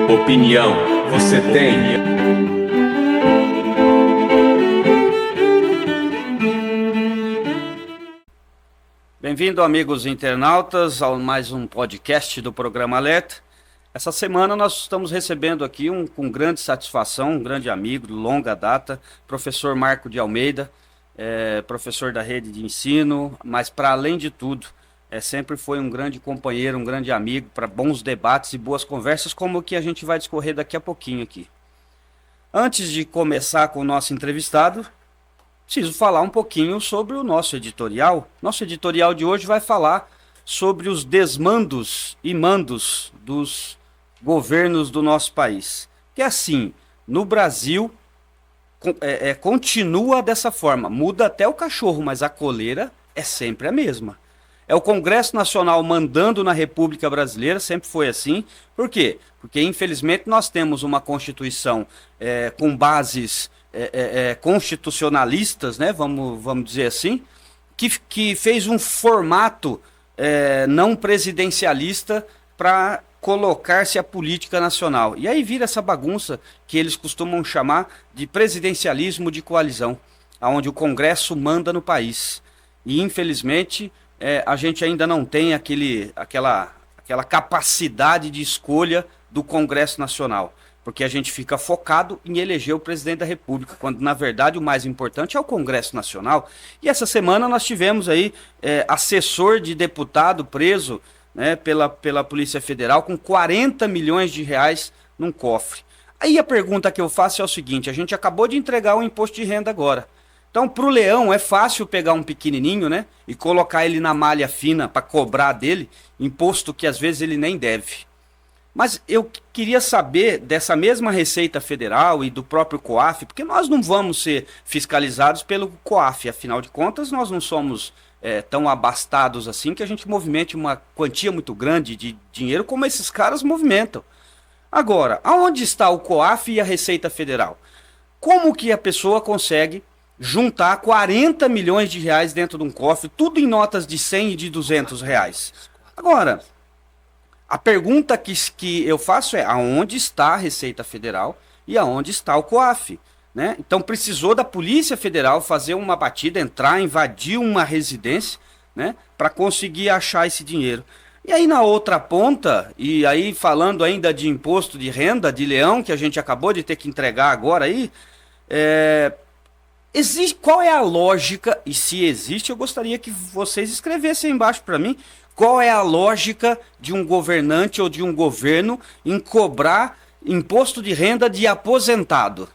Opinião, você tem. Bem-vindo, amigos internautas, a mais um podcast do Programa Alerta. Essa semana nós estamos recebendo aqui com grande satisfação, um grande amigo de longa data, professor Marco de Almeida, professor da rede de ensino, mas para além de tudo, sempre foi um grande companheiro, um grande amigo para bons debates e boas conversas, como o que a gente vai discorrer daqui a pouquinho aqui. Antes de começar com o nosso entrevistado, preciso falar um pouquinho sobre o nosso editorial. Nosso editorial de hoje vai falar sobre os desmandos e mandos dos governos do nosso país. Que assim, no Brasil, continua dessa forma. Muda até o cachorro, mas a coleira é sempre a mesma. É o Congresso Nacional mandando na República Brasileira, sempre foi assim. Por quê? Porque, infelizmente, nós temos uma Constituição com bases constitucionalistas, né? Vamos dizer assim, que fez um formato não presidencialista para colocar-se a política nacional. E aí vira essa bagunça que eles costumam chamar de presidencialismo de coalizão, onde o Congresso manda no país. E, infelizmente, a gente ainda não tem aquela capacidade de escolha do Congresso Nacional, porque a gente fica focado em eleger o presidente da República, quando na verdade o mais importante é o Congresso Nacional. E essa semana nós tivemos aí assessor de deputado preso, né, pela Polícia Federal com 40 milhões de reais num cofre. Aí a pergunta que eu faço é o seguinte: a gente acabou de entregar o imposto de renda agora. Então, para o leão é fácil pegar um pequenininho, né, e colocar ele na malha fina para cobrar dele imposto que às vezes ele nem deve. Mas eu queria saber dessa mesma Receita Federal e do próprio COAF, porque nós não vamos ser fiscalizados pelo COAF, afinal de contas nós não somos tão abastados assim que a gente movimente uma quantia muito grande de dinheiro como esses caras movimentam. Agora, aonde está o COAF e a Receita Federal? Como que a pessoa consegue juntar 40 milhões de reais dentro de um cofre, tudo em notas de 100 e de 200 reais? Agora, a pergunta que eu faço é: aonde está a Receita Federal e aonde está o COAF? Né? Então precisou da Polícia Federal fazer uma batida, entrar, invadir uma residência, né, para conseguir achar esse dinheiro. E aí na outra ponta, e aí falando ainda de imposto de renda de leão, que a gente acabou de ter que entregar agora aí, qual é a lógica, e se existe, eu gostaria que vocês escrevessem embaixo para mim, qual é a lógica de um governante ou de um governo em cobrar imposto de renda de aposentado?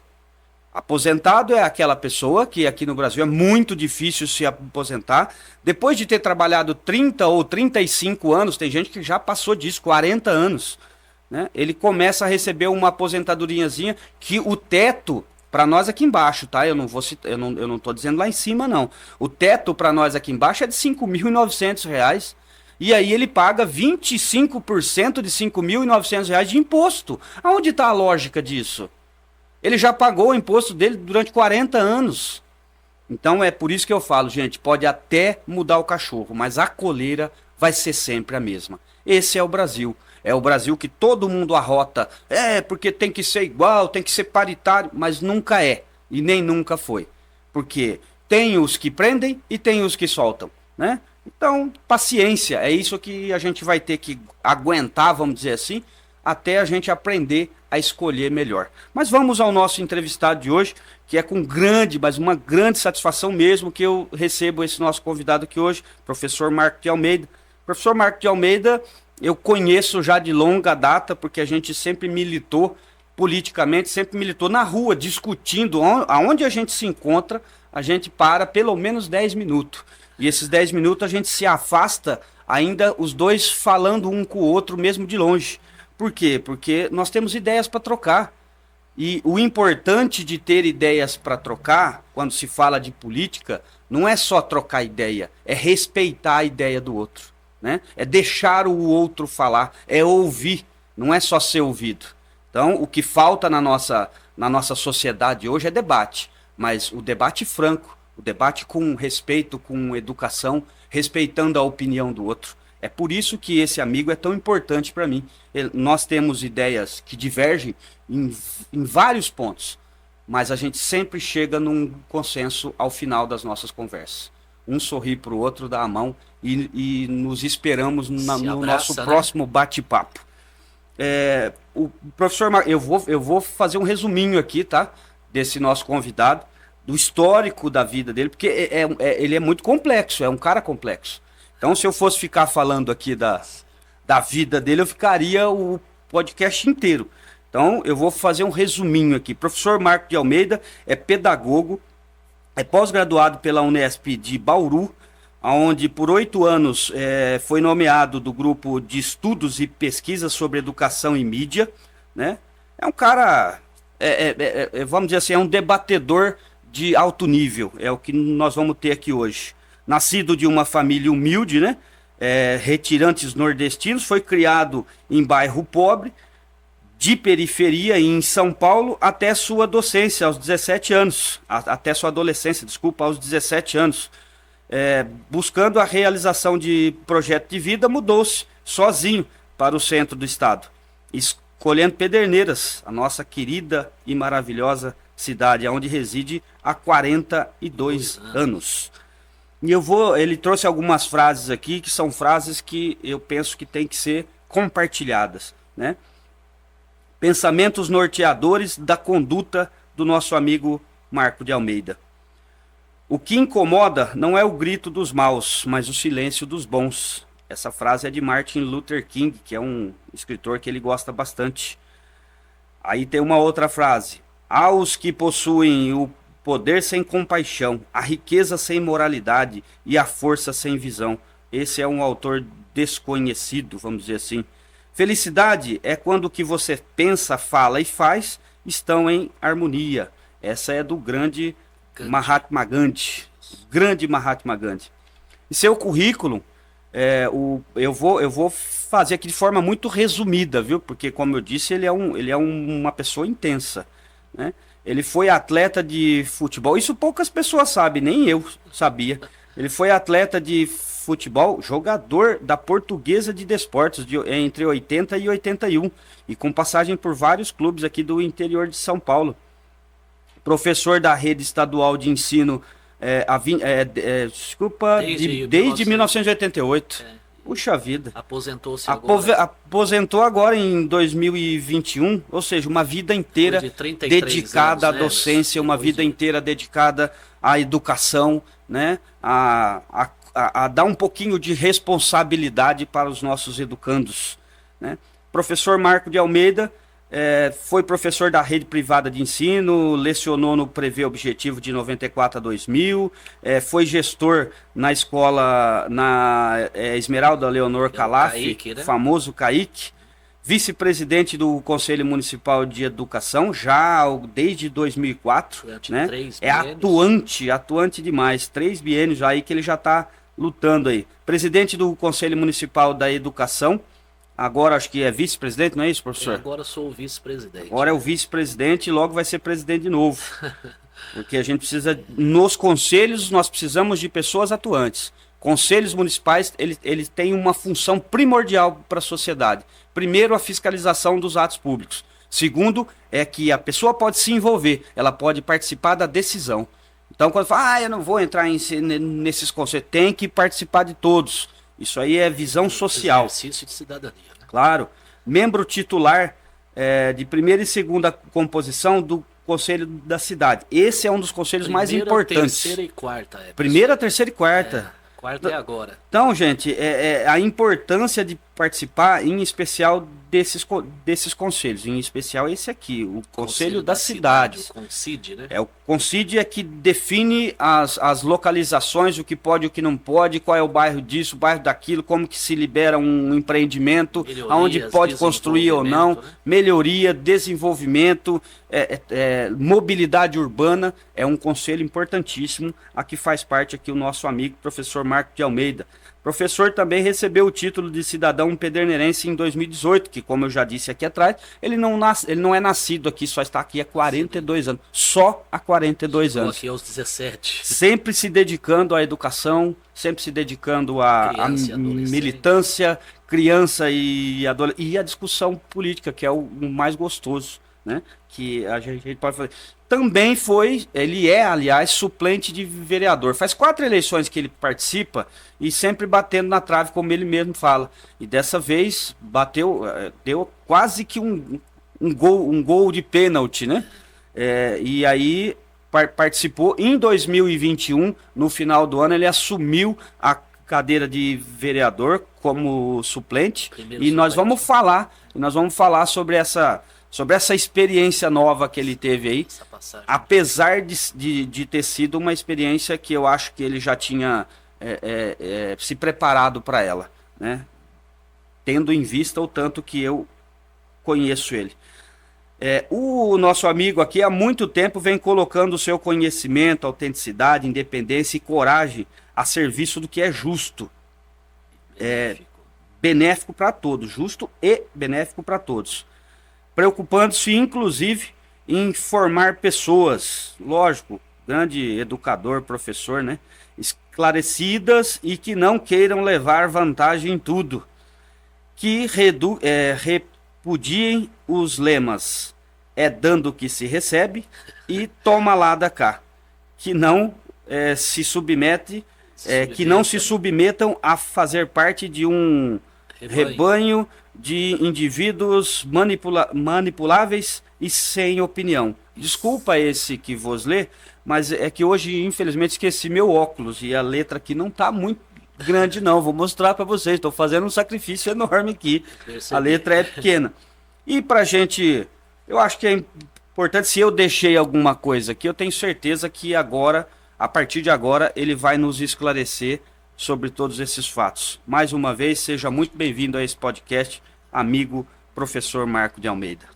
Aposentado é aquela pessoa que aqui no Brasil é muito difícil se aposentar. Depois de ter trabalhado 30 ou 35 anos, tem gente que já passou disso, 40 anos, né? Ele começa a receber uma aposentadoriazinha que o teto, para nós aqui embaixo, tá? Eu não estou dizendo lá em cima, não. O teto para nós aqui embaixo é de R$ 5.900. E aí ele paga 25% de R$ 5.900 de imposto. Aonde está a lógica disso? Ele já pagou o imposto dele durante 40 anos. Então é por isso que eu falo, gente, pode até mudar o cachorro, mas a coleira vai ser sempre a mesma. Esse é o Brasil. É o Brasil que todo mundo arrota. Porque tem que ser igual, tem que ser paritário, mas nunca é. E nem nunca foi. Porque tem os que prendem e tem os que soltam, né? Então, paciência, é isso que a gente vai ter que aguentar, vamos dizer assim, até a gente aprender a escolher melhor. Mas vamos ao nosso entrevistado de hoje, que é com mas uma grande satisfação mesmo que eu recebo esse nosso convidado aqui hoje, professor Marco de Almeida. Professor Marco de Almeida, eu conheço já de longa data, porque a gente sempre militou politicamente, sempre militou na rua, discutindo aonde a gente se encontra, a gente para pelo menos 10 minutos. E esses 10 minutos a gente se afasta ainda, os dois falando um com o outro, mesmo de longe. Por quê? Porque nós temos ideias para trocar. E o importante de ter ideias para trocar, quando se fala de política, não é só trocar ideia, é respeitar a ideia do outro, né? É deixar o outro falar, é ouvir, não é só ser ouvido. Então, o que falta na nossa sociedade hoje é debate, mas o debate franco, o debate com respeito, com educação, respeitando a opinião do outro. É por isso que esse amigo é tão importante para mim. Nós temos ideias que divergem em vários pontos, mas a gente sempre chega num consenso ao final das nossas conversas. Um sorri para o outro, dá a mão e nos esperamos no nosso próximo bate-papo. O professor eu vou fazer um resuminho aqui, tá? Desse nosso convidado, do histórico da vida dele, porque ele é muito complexo, é um cara complexo. Então, se eu fosse ficar falando aqui da vida dele, eu ficaria o podcast inteiro. Então, eu vou fazer um resuminho aqui. Professor Marco de Almeida é pedagogo, é pós-graduado pela Unesp de Bauru, onde por 8 anos foi nomeado do grupo de estudos e pesquisas sobre educação e mídia, né? É um cara, vamos dizer assim, é um debatedor de alto nível, é o que nós vamos ter aqui hoje. Nascido de uma família humilde, né? Retirantes nordestinos, foi criado em bairro pobre, de periferia em São Paulo, até sua docência, aos 17 anos, até sua adolescência, desculpa, aos 17 anos. Buscando a realização de projeto de vida, mudou-se sozinho para o centro do estado, escolhendo Pederneiras, a nossa querida e maravilhosa cidade, onde reside há 42 anos. E ele trouxe algumas frases aqui, que são frases que eu penso que tem que ser compartilhadas, né? Pensamentos norteadores da conduta do nosso amigo Marco de Almeida. O que incomoda não é o grito dos maus, mas o silêncio dos bons. Essa frase é de Martin Luther King, que é um escritor que ele gosta bastante. Aí tem uma outra frase. Há os que possuem o poder sem compaixão, a riqueza sem moralidade e a força sem visão. Esse é um autor desconhecido, vamos dizer assim. Felicidade é quando o que você pensa, fala e faz estão em harmonia. Essa é do grande Mahatma Gandhi. Grande Mahatma Gandhi. E seu currículo, eu vou fazer aqui de forma muito resumida, viu? Porque, como eu disse, ele é uma pessoa intensa, né? Ele foi atleta de futebol, isso poucas pessoas sabem, nem eu sabia. Ele foi atleta de futebol, jogador da Portuguesa de Desportos entre 80 e 81, e com passagem por vários clubes aqui do interior de São Paulo. Professor da rede estadual de ensino desde 1988. Puxa vida. Aposentou-se agora. Aposentou agora em 2021, ou seja, uma vida inteira dedicada à docência, uma vida inteira dedicada à educação, né? A dar um pouquinho de responsabilidade para os nossos educandos, né? Professor Marco de Almeida foi professor da rede privada de ensino, lecionou no Prevê Objetivo de 94 a 2000, foi gestor na escola, Esmeralda Leonor Calaf, Caíque, né? famoso Caíque, vice-presidente do Conselho Municipal de Educação, já desde 2004, né? É atuante demais, 3 biênios aí que ele já está lutando aí. Presidente do Conselho Municipal da Educação, agora acho que é vice-presidente, não é isso, professor? Agora sou o vice-presidente. Agora é o vice-presidente e logo vai ser presidente de novo. Porque a gente precisa, nos conselhos, nós precisamos de pessoas atuantes. Conselhos municipais, eles têm uma função primordial para a sociedade. Primeiro, a fiscalização dos atos públicos. Segundo, é que a pessoa pode se envolver, ela pode participar da decisão. Então, quando fala, eu não vou entrar nesses conselhos, tem que participar de todos. Isso aí é visão social. Exercício de cidadania, né? Claro. Membro titular de primeira e segunda composição do Conselho da Cidade. Esse é um dos conselhos mais importantes. Terceira e quarta. Primeira, terceira e quarta. Quarta é agora. Então, gente, a importância de participar, em especial, desses conselhos. Em especial esse aqui, o Conselho da Cidade. O CONCID, né? O CONCID é que define as localizações, o que pode e o que não pode, qual é o bairro disso, o bairro daquilo, como que se libera um empreendimento, aonde pode construir ou não, né? Melhoria, desenvolvimento, mobilidade urbana. É um conselho importantíssimo. Aqui faz parte aqui o nosso amigo, professor Marco de Almeida. Professor também recebeu o título de cidadão pederneirense em 2018, que, como eu já disse aqui atrás, ele não é nascido aqui, só está aqui há 42 anos. Só há 42 Chegou anos. aqui aos 17. Sempre se dedicando à educação, sempre se dedicando à Criança e adolescente. militância, criança e a discussão política, que é o mais gostoso, né? Que a gente pode fazer. Também ele é, aliás, suplente de vereador. Faz 4 eleições que ele participa e sempre batendo na trave, como ele mesmo fala. E dessa vez deu quase que um gol de pênalti, né? E aí participou em 2021, no final do ano, ele assumiu a cadeira de vereador como suplente. Primeiro E nós suplente. vamos falar sobre essa experiência nova que ele teve aí, Essa passagem. apesar de ter sido uma experiência que eu acho que ele já tinha se preparado para ela, né? Tendo em vista o tanto que eu conheço ele. O nosso amigo aqui há muito tempo vem colocando o seu conhecimento, autenticidade, independência e coragem a serviço do que é justo, benéfico para todos, justo e benéfico para todos. Preocupando-se, inclusive, em formar pessoas, lógico, grande educador, professor, né? Esclarecidas e que não queiram levar vantagem em tudo, que repudiem os lemas dando que se recebe e toma lá da cá, que não que não se submetam a fazer parte de um rebanho de indivíduos manipuláveis e sem opinião. Desculpa esse que vos lê, mas é que hoje, infelizmente, esqueci meu óculos e a letra aqui não está muito grande, não. Vou mostrar para vocês. Estou fazendo um sacrifício enorme aqui. A letra é pequena. E para gente, eu acho que é importante, se eu deixei alguma coisa aqui, eu tenho certeza que agora, a partir de agora, ele vai nos esclarecer sobre todos esses fatos. Mais uma vez, seja muito bem-vindo a esse podcast, amigo professor Marco de Almeida.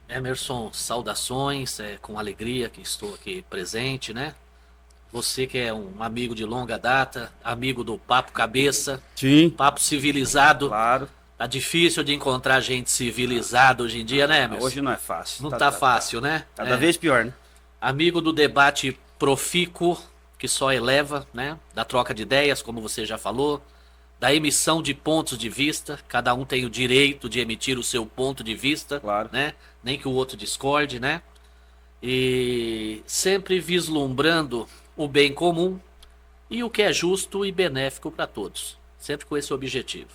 Emerson, saudações, com alegria que estou aqui presente, né? Você que é um amigo de longa data, amigo do Papo Cabeça, Sim, papo civilizado. claro. Tá difícil de encontrar gente civilizada hoje em dia, né, Emerson? Hoje não é fácil. Não tá fácil, né? Cada vez pior, né? Amigo do debate profícuo, que só eleva, né? Da troca de ideias, como você já falou, da emissão de pontos de vista. Cada um tem o direito de emitir o seu ponto de vista, Claro. né? Nem que o outro discorde, né? E sempre vislumbrando o bem comum e o que é justo e benéfico para todos. Sempre com esse objetivo.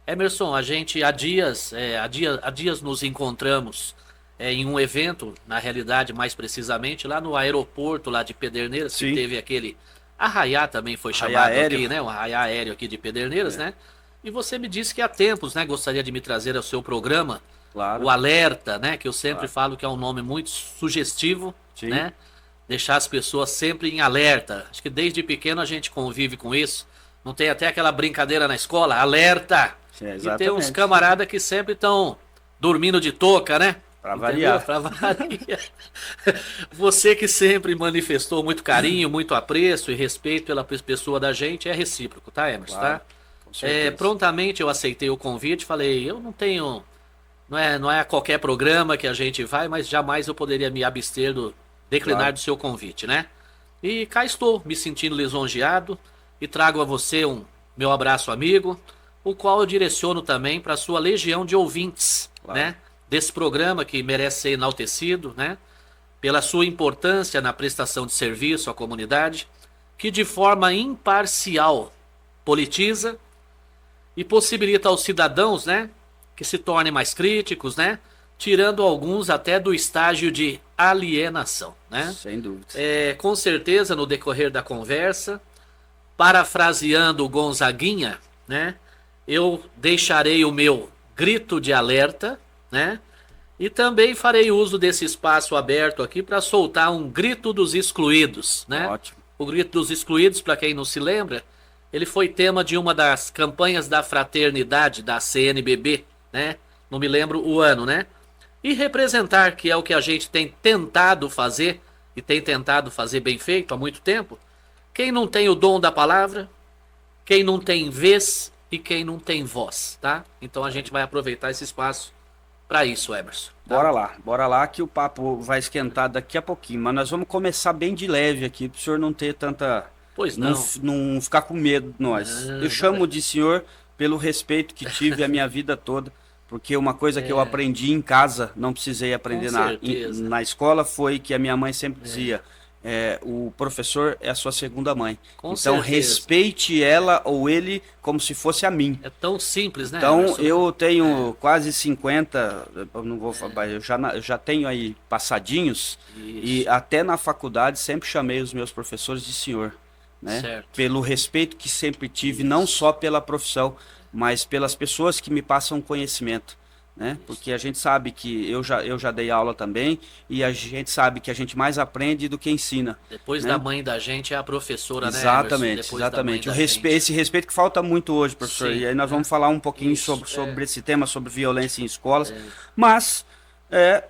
Emerson, a gente há dias nos encontramos em um evento, na realidade, mais precisamente, lá no aeroporto lá de Pederneiras, Sim. que teve aquele arraiá também foi Arraiá chamado aéreo. aqui, né? Um arraiá aéreo aqui de Pederneiras, né? E você me disse que há tempos, né, gostaria de me trazer ao seu programa, Claro. o Alerta, né? Que eu sempre falo que é um nome muito sugestivo, Sim. né? Deixar as pessoas sempre em alerta. Acho que desde pequeno a gente convive com isso. Não tem até aquela brincadeira na escola, alerta! Exatamente. E tem uns camaradas que sempre estão dormindo de touca, né? Pra Entendeu? variar. Pra variar. Você que sempre manifestou muito carinho, muito apreço e respeito pela pessoa da gente, é recíproco, tá, Emerson? Claro, Tá? com certeza. Prontamente eu aceitei o convite, falei, eu não tenho... Não é a qualquer programa que a gente vai, mas jamais eu poderia me abster declinar Claro. do seu convite, né? E cá estou, me sentindo lisonjeado e trago a você meu abraço amigo, o qual eu direciono também para a sua legião de ouvintes, Claro. né? Desse programa que merece ser enaltecido, né? Pela sua importância na prestação de serviço à comunidade, que de forma imparcial politiza e possibilita aos cidadãos, né? Que se tornem mais críticos, né? Tirando alguns até do estágio de alienação, né? Sem dúvida. Com certeza, no decorrer da conversa, parafraseando o Gonzaguinha, né? Eu deixarei o meu grito de alerta, né? E também farei uso desse espaço aberto aqui para soltar um grito dos excluídos, né? Ótimo. O grito dos excluídos, para quem não se lembra, ele foi tema de uma das campanhas da fraternidade da CNBB, né? Não me lembro o ano, né? E representar, que é o que a gente tem tentado fazer, e tem tentado fazer bem feito há muito tempo, quem não tem o dom da palavra, quem não tem vez e quem não tem voz, tá? Então a gente vai aproveitar esse espaço para isso, Emerson. Tá? Bora lá que o papo vai esquentar daqui a pouquinho, mas nós vamos começar bem de leve aqui, para o senhor não ter tanta... Pois não. Não ficar com medo de nós. Eu chamo de senhor pelo respeito que tive a minha vida toda, porque uma coisa que eu aprendi em casa, não precisei aprender na escola, foi que a minha mãe sempre dizia, o professor é a sua segunda mãe. Com então certeza. respeite ela ou ele como se fosse a mim. É tão simples, né? Então Emerson? eu tenho quase 50, eu não vou falar, eu já tenho aí passadinhos, e até na faculdade sempre chamei os meus professores de senhor. Né? Certo. Pelo respeito que sempre tive, não só pela profissão, mas pelas pessoas que me passam conhecimento, né? Porque a gente sabe que eu já dei aula também, e a gente sabe que a gente mais aprende do que ensina. Depois né? da mãe da gente é a professora, Exatamente, né, Emerson? exatamente. Gente. Esse respeito que falta muito hoje, professor. Sim, e aí nós vamos falar um pouquinho sobre esse tema, sobre violência em escolas. Mas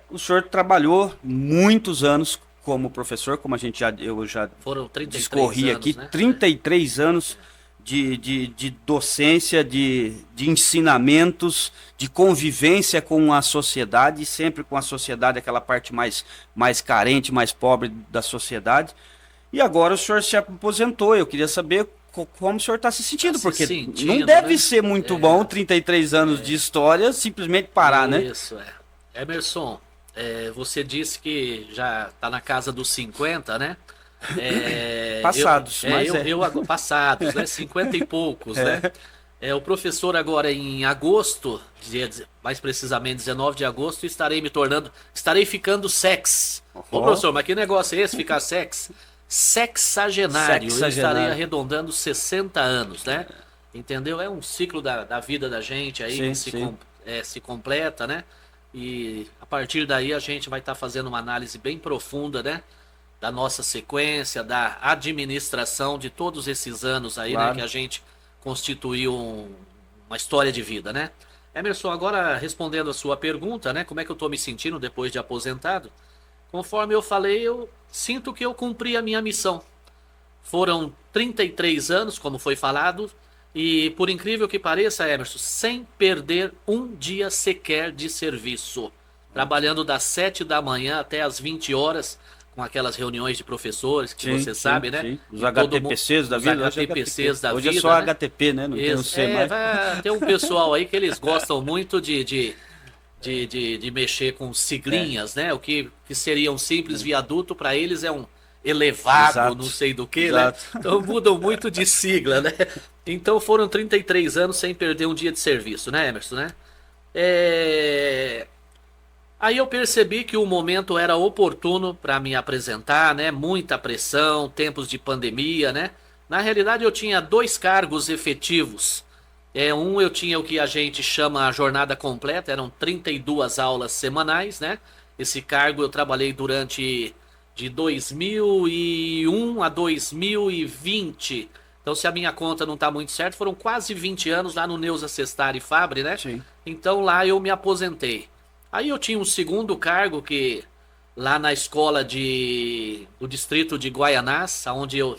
o senhor trabalhou muitos anos como professor, como eu já Foram 33 discorri anos, aqui, né? 33 anos de docência, de ensinamentos, de convivência com a sociedade, e sempre com a sociedade, aquela parte mais carente, mais pobre da sociedade. E agora o senhor se aposentou. Eu queria saber como o senhor está se sentindo, porque não deve ser muito bom 33 anos de história simplesmente parar, né? Isso, Emerson, você disse que já está na casa dos 50, né? Passados, passados, né? 50 e poucos, né? O professor agora em agosto, mais precisamente 19 de agosto, estarei ficando Ô professor, mas que negócio é esse, ficar sexagenário? Eu estarei arredondando 60 anos, né? Entendeu? É um ciclo da vida da gente aí se completa, né? E a partir daí a gente vai estar fazendo uma análise bem profunda, né? Da nossa sequência, da administração de todos esses anos aí, né? Que a gente constituiu uma história de vida, né? Emerson, agora respondendo a sua pergunta, né? Como é que eu estou me sentindo depois de aposentado? Conforme eu falei, eu sinto que eu cumpri a minha missão. Foram 33 anos, como foi falado, e por incrível que pareça, Emerson, sem perder um dia sequer de serviço. Trabalhando das 7 da manhã até as 20 horas, com aquelas reuniões de professores, que você sabe, né? Sim. Os HTPCs da vida. Hoje é só HTP, né? Não tem o C mais. Tem um pessoal aí que eles gostam muito de mexer com siglinhas, né? O que seria um simples viaduto, para eles é um elevado, não sei do que, né? Então mudam muito de sigla, né? Então foram 33 anos sem perder um dia de serviço, né, Emerson, né? Aí eu percebi que o momento era oportuno para me apresentar, né? Muita pressão, tempos de pandemia, né? Na realidade eu tinha 2 cargos efetivos. Eu tinha o que a gente chama a jornada completa, eram 32 aulas semanais, né? Esse cargo eu trabalhei durante de 2001 a 2020. Então, se a minha conta não está muito certa, foram quase 20 anos lá no Neuza Sestari Fabre, né? Sim. Então, lá eu me aposentei. Aí eu tinha um segundo cargo que lá na escola do distrito de Guaianás, onde eu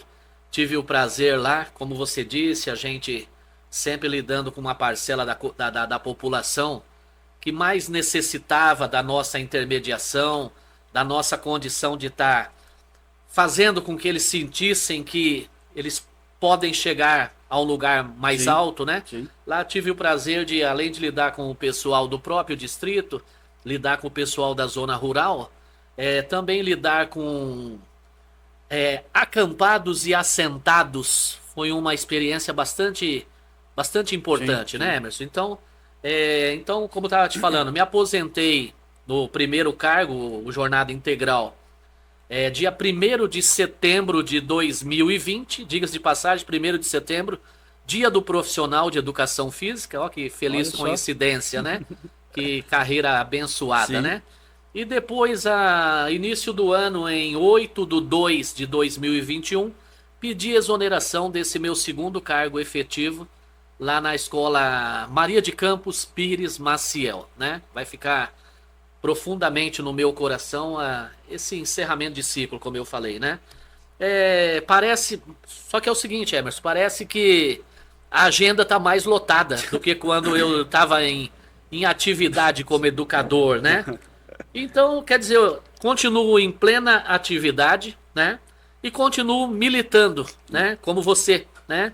tive o prazer lá, como você disse, a gente sempre lidando com uma parcela da população que mais necessitava da nossa intermediação, da nossa condição de estar fazendo com que eles sentissem que eles podem chegar a um lugar mais alto, né? Sim. Lá tive o prazer de, além de lidar com o pessoal do próprio distrito, lidar com o pessoal da zona rural, também lidar com acampados e assentados. Foi uma experiência bastante importante, né, Emerson? Então, como eu estava te falando, me aposentei no primeiro cargo, o jornada integral, dia 1º de setembro de 2020, diga-se de passagem, 1º de setembro, dia do profissional de educação física, ó que feliz coincidência, né? Que carreira abençoada, né? E depois, início do ano, em 8/2 de 2021, pedi exoneração desse meu segundo cargo efetivo lá na escola Maria de Campos Pires Maciel, né? Vai ficar profundamente no meu coração esse encerramento de ciclo, como eu falei, né? Só que é o seguinte, Emerson, parece que a agenda tá mais lotada do que quando eu estava em atividade como educador, né? Então, quer dizer, eu continuo em plena atividade, né? E continuo militando, né? Como você, né?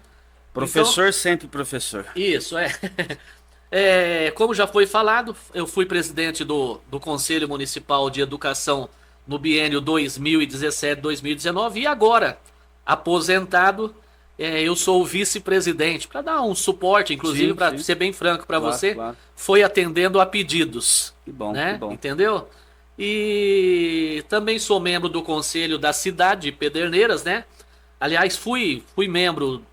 Professor sempre professor. Isso, é. Como já foi falado, eu fui presidente do Conselho Municipal de Educação no biênio 2017-2019 e agora, aposentado, eu sou o vice-presidente, para dar um suporte, inclusive, para ser bem franco para Claro, você, claro. foi atendendo a pedidos. Que bom, Né? que bom. Entendeu? E também sou membro do Conselho da cidade de Pederneiras, né? Aliás, fui membro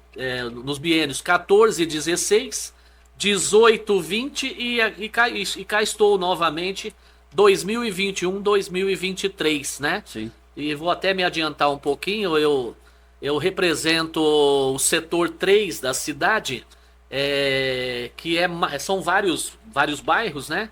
nos biênios 14 e 16, 18, 20 e cá estou novamente 2021, 2023, né? Sim. E vou até me adiantar um pouquinho, eu represento o setor 3 da cidade, são vários bairros, né?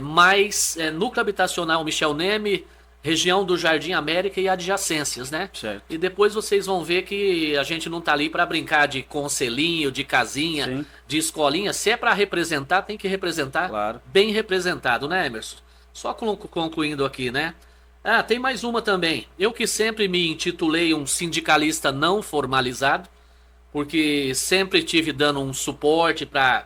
Mas núcleo habitacional Michel Neme, região do Jardim América e adjacências, né? Certo. E depois vocês vão ver que a gente não tá ali para brincar de conselhinho, de casinha, Sim. de escolinha. Se é para representar, tem que representar Claro. bem representado, né, Emerson? Só concluindo aqui, né? Ah, tem mais uma também. Eu que sempre me intitulei um sindicalista não formalizado, porque sempre tive dando um suporte para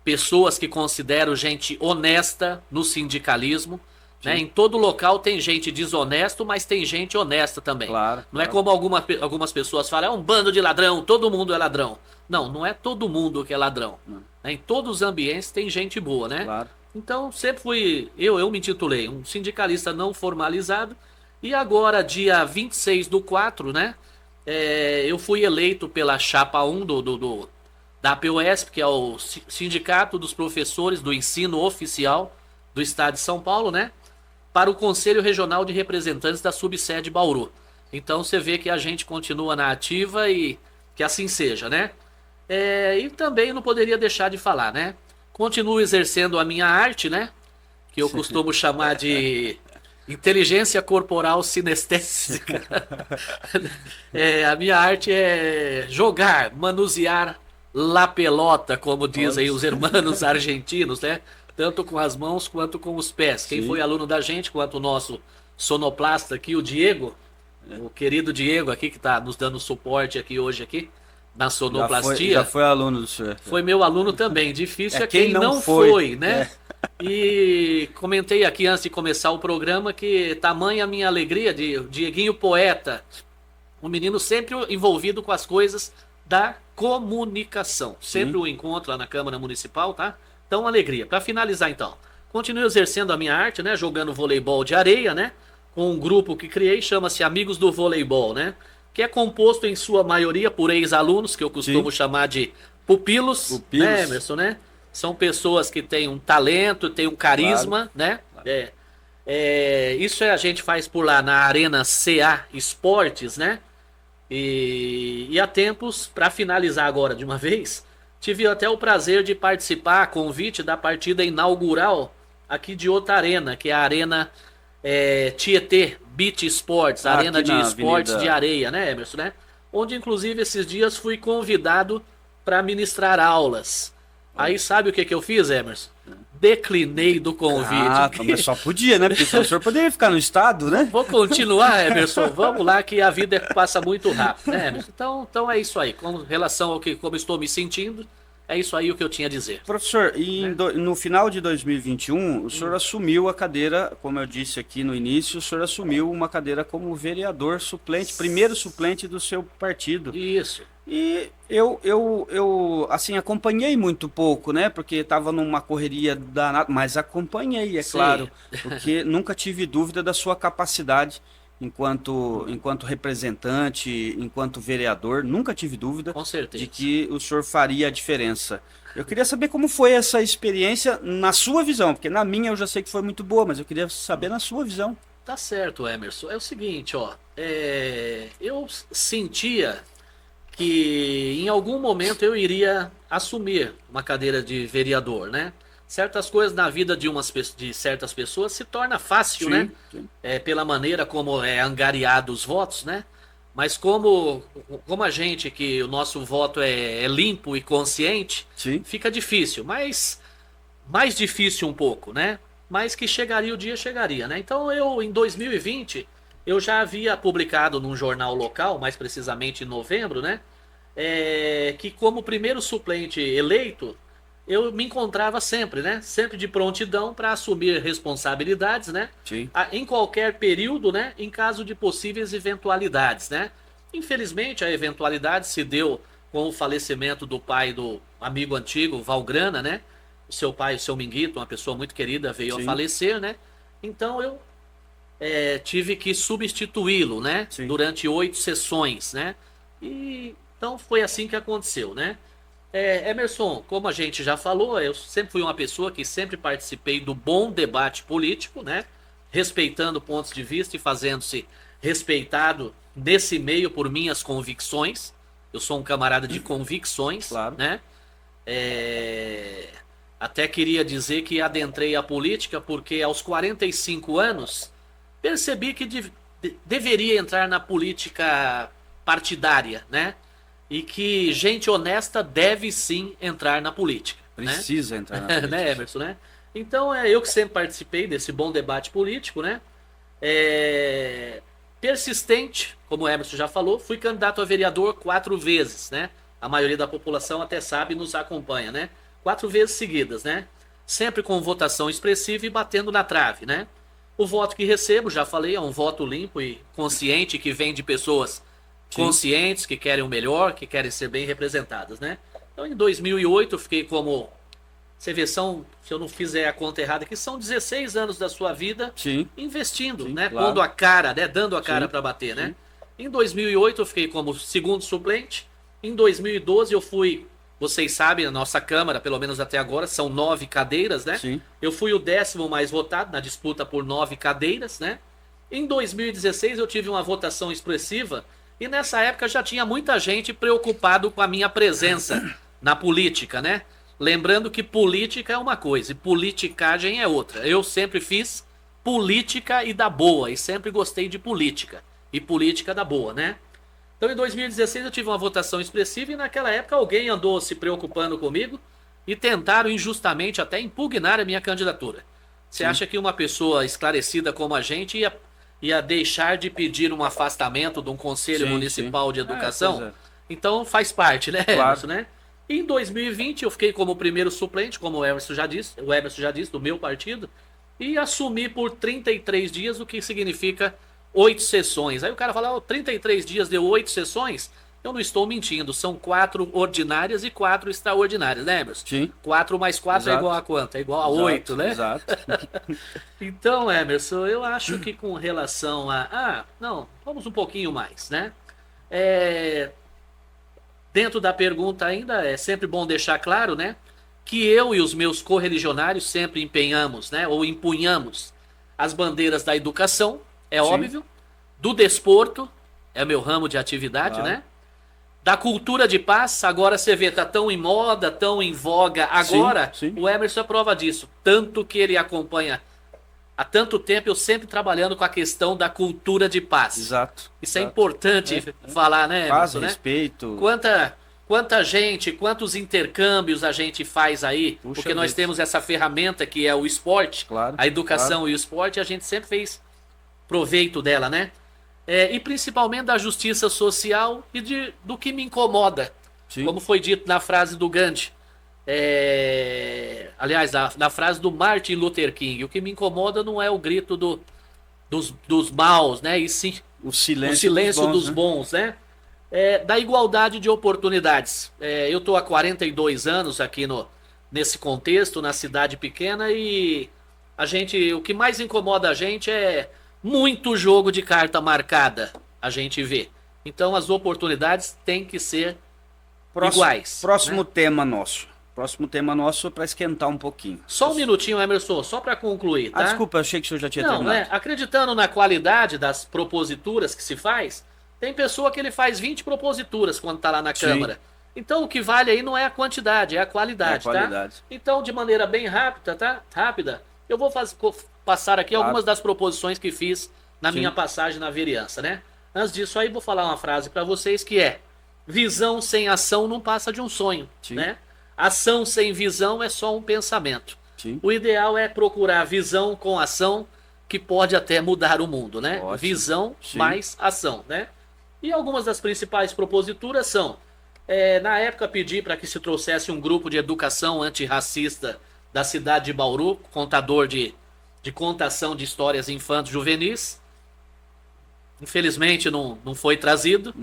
pessoas que considero gente honesta no sindicalismo. Né? Em todo local tem gente desonesto, mas tem gente honesta também. Claro, Não é claro. como algumas pessoas falam, é um bando de ladrão, todo mundo é ladrão. Não, não é todo mundo que é ladrão. Né? Em todos os ambientes tem gente boa, né? Claro. Então sempre fui, eu me intitulei um sindicalista não formalizado. E agora, dia 26/4, né? Eu fui eleito pela chapa 1 da APUESP, que é o Sindicato dos Professores do Ensino Oficial do Estado de São Paulo, né? Para o Conselho Regional de Representantes da subsede Bauru. Então você vê que a gente continua na ativa e que assim seja, né? E também não poderia deixar de falar, né? Continuo exercendo a minha arte, né? Que eu costumo chamar de inteligência corporal sinestésica. A minha arte é jogar, manusear la pelota, como dizem os hermanos argentinos, né? Tanto com as mãos quanto com os pés. Quem Sim. foi aluno da gente, quanto o nosso sonoplasta aqui, o Diego, o querido Diego aqui, que está nos dando suporte aqui hoje aqui, na sonoplastia. Já foi aluno do senhor. Foi meu aluno também. Difícil é quem quem não não foi. foi, né? E comentei aqui antes de começar o programa que tamanha a minha alegria de Dieguinho poeta, um menino sempre envolvido com as coisas da comunicação. Sempre o encontro lá na Câmara Municipal, tá? Então, alegria. Para finalizar, então, continuo exercendo a minha arte, né? Jogando voleibol de areia, né? Com um grupo que criei, chama-se Amigos do Voleibol, né? Que é composto em sua maioria por ex-alunos, que eu costumo chamar de pupilos, né, Emerson, né? São pessoas que têm um talento, têm um carisma, né? Isso a gente faz por lá na Arena CA Esportes, né? E há tempos, para finalizar agora de uma vez, tive até o prazer de participar, convite da partida inaugural aqui de outra arena, que é a Arena Tietê Beach Sports, Arena de Esportes de Areia, né, Emerson, né? Onde, inclusive, esses dias fui convidado para ministrar aulas. Aí sabe o que eu fiz, Emerson? Declinei do convite. Mas só podia, né? Porque o senhor poderia ficar no estado, né? Vou continuar, Emerson. Vamos lá, que a vida passa muito rápido, né, Emerson? Então é isso aí. Com relação ao como estou me sentindo, é isso aí o que eu tinha a dizer. Professor, e no final de 2021, o senhor assumiu a cadeira, como eu disse aqui no início, o senhor assumiu uma cadeira como vereador suplente, primeiro suplente do seu partido. Isso. E eu assim, acompanhei muito pouco, né? Porque estava numa correria danada, mas acompanhei, é claro, porque nunca tive dúvida da sua capacidade enquanto representante, enquanto vereador, nunca tive dúvida Com certeza. de que o senhor faria a diferença. Eu queria saber como foi essa experiência na sua visão, porque na minha eu já sei que foi muito boa, mas eu queria saber na sua visão. Tá certo, Emerson. É o seguinte, ó. Eu sentia que em algum momento eu iria assumir uma cadeira de vereador, né? Certas coisas na vida de certas pessoas se torna fácil, né? Sim. Pela maneira como é angariado os votos, né? Mas como a gente, que o nosso voto é limpo e consciente, Sim. fica difícil, mas mais difícil um pouco, né? Mas que chegaria o dia, chegaria, né? Então eu, em 2020, eu já havia publicado num jornal local, mais precisamente em novembro, né? Que como primeiro suplente eleito, eu me encontrava sempre, né? Sempre de prontidão para assumir responsabilidades, né? Sim. Em qualquer período, né? Em caso de possíveis eventualidades, né? Infelizmente, a eventualidade se deu com o falecimento do pai do amigo antigo, Valgrana, né? O seu pai, o seu Minguito, uma pessoa muito querida, veio Sim. a falecer, né? Então eu tive que substituí-lo, né? Sim. Durante 8 sessões, né? E então foi assim que aconteceu, né? Emerson, como a gente já falou, eu sempre fui uma pessoa que sempre participei do bom debate político, né? Respeitando pontos de vista e fazendo-se respeitado nesse meio por minhas convicções. Eu sou um camarada de convicções, Claro. né? Até queria dizer que adentrei a política porque aos 45 anos percebi que deveria entrar na política partidária, né? E que gente honesta deve sim entrar na política. Precisa entrar na Né? política. Né, Emerson, né? Então eu que sempre participei desse bom debate político, né? Persistente, como o Emerson já falou, fui candidato a vereador 4 vezes, né? A maioria da população até sabe e nos acompanha, né? 4 vezes seguidas, né? Sempre com votação expressiva e batendo na trave, né? O voto que recebo, já falei, é um voto limpo e consciente que vem de pessoas conscientes, que querem o melhor, que querem ser bem representadas, né? Então, em 2008, eu fiquei como... Você vê, se eu não fizer a conta errada aqui, são 16 anos da sua vida Sim. investindo, Sim, né? claro. Pondo a cara, né? Dando a cara Sim, para bater, né? sim. Em 2008, eu fiquei como segundo suplente. Em 2012, eu fui... Vocês sabem, a nossa Câmara, pelo menos até agora, são 9 cadeiras, né? Sim. Eu fui o 10º mais votado na disputa por 9 cadeiras, né? Em 2016, eu tive uma votação expressiva e nessa época já tinha muita gente preocupado com a minha presença na política, né? Lembrando que política é uma coisa e politicagem é outra. Eu sempre fiz política e da boa e sempre gostei de política e política da boa, né? Então em 2016 eu tive uma votação expressiva e naquela época alguém andou se preocupando comigo e tentaram injustamente até impugnar a minha candidatura. Você acha que uma pessoa esclarecida como a gente ia deixar de pedir um afastamento de um Conselho Sim, Municipal sim. de Educação? Pois é. Então faz parte, né, Claro. Emerson, né? E em 2020 eu fiquei como primeiro suplente, como o Emerson já disse, do meu partido, e assumi por 33 dias, o que significa 8 sessões. Aí o cara fala, 33 dias deu 8 sessões? Eu não estou mentindo, são 4 ordinárias e 4 extraordinárias, né, Emerson? Sim. 4 mais 4 é Exato. igual a quanto? É igual a Exato, 8, né? Exato. Então, Emerson, eu acho que com relação a... não, vamos um pouquinho mais, né? Dentro da pergunta ainda, é sempre bom deixar claro, né? Que eu e os meus correligionários sempre empenhamos, né? Ou empunhamos as bandeiras da educação, é Sim. óbvio. Do desporto, é meu ramo de atividade, Claro. né? Da cultura de paz, agora você vê, tá tão em moda, tão em voga agora, Sim, sim. o Emerson é prova disso. Tanto que ele acompanha há tanto tempo, eu sempre trabalhando com a questão da cultura de paz. Exato. Isso é Exato. importante falar, né, Paz, Emerson, né? respeito. Quanta gente, quantos intercâmbios a gente faz aí, Puxa porque nós vida. temos essa ferramenta que é o esporte, Claro, a educação e o esporte, a gente sempre fez proveito dela, né? E principalmente da justiça social e do que me incomoda, Sim. como foi dito na frase do Gandhi. Aliás, na frase do Martin Luther King, o que me incomoda não é o grito dos maus, né? E sim O silêncio, o silêncio dos né? bons, né? Da igualdade de oportunidades. Eu estou há 42 anos aqui nesse contexto, na cidade pequena, e o que mais incomoda a gente é muito jogo de carta marcada, a gente vê. Então as oportunidades têm que ser iguais. Próximo né? tema nosso. Próximo tema nosso é para esquentar um pouquinho. Só um minutinho, Emerson, só para concluir, tá? Ah, desculpa, eu achei que o senhor já tinha Não, terminado. acreditando na qualidade das proposituras que se faz, tem pessoa que ele faz 20 proposituras quando tá lá na Sim. Câmara. Então o que vale aí não é a quantidade, é a qualidade, É a qualidade. tá? Então, de maneira bem rápida, tá? Rápida, eu vou passar aqui Claro. algumas das proposições que fiz na Sim. minha passagem na vereança, né? Antes disso aí, vou falar uma frase para vocês que é: visão sem ação não passa de um sonho, Sim. né? Ação sem visão é só um pensamento. Sim. O ideal é procurar visão com ação, que pode até mudar o mundo, né? Ótimo. Visão Sim. mais ação, né? E algumas das principais proposituras são: na época pedi para que se trouxesse um grupo de educação antirracista da cidade de Bauru, contador de contação de histórias infantos juvenis. Infelizmente não foi trazido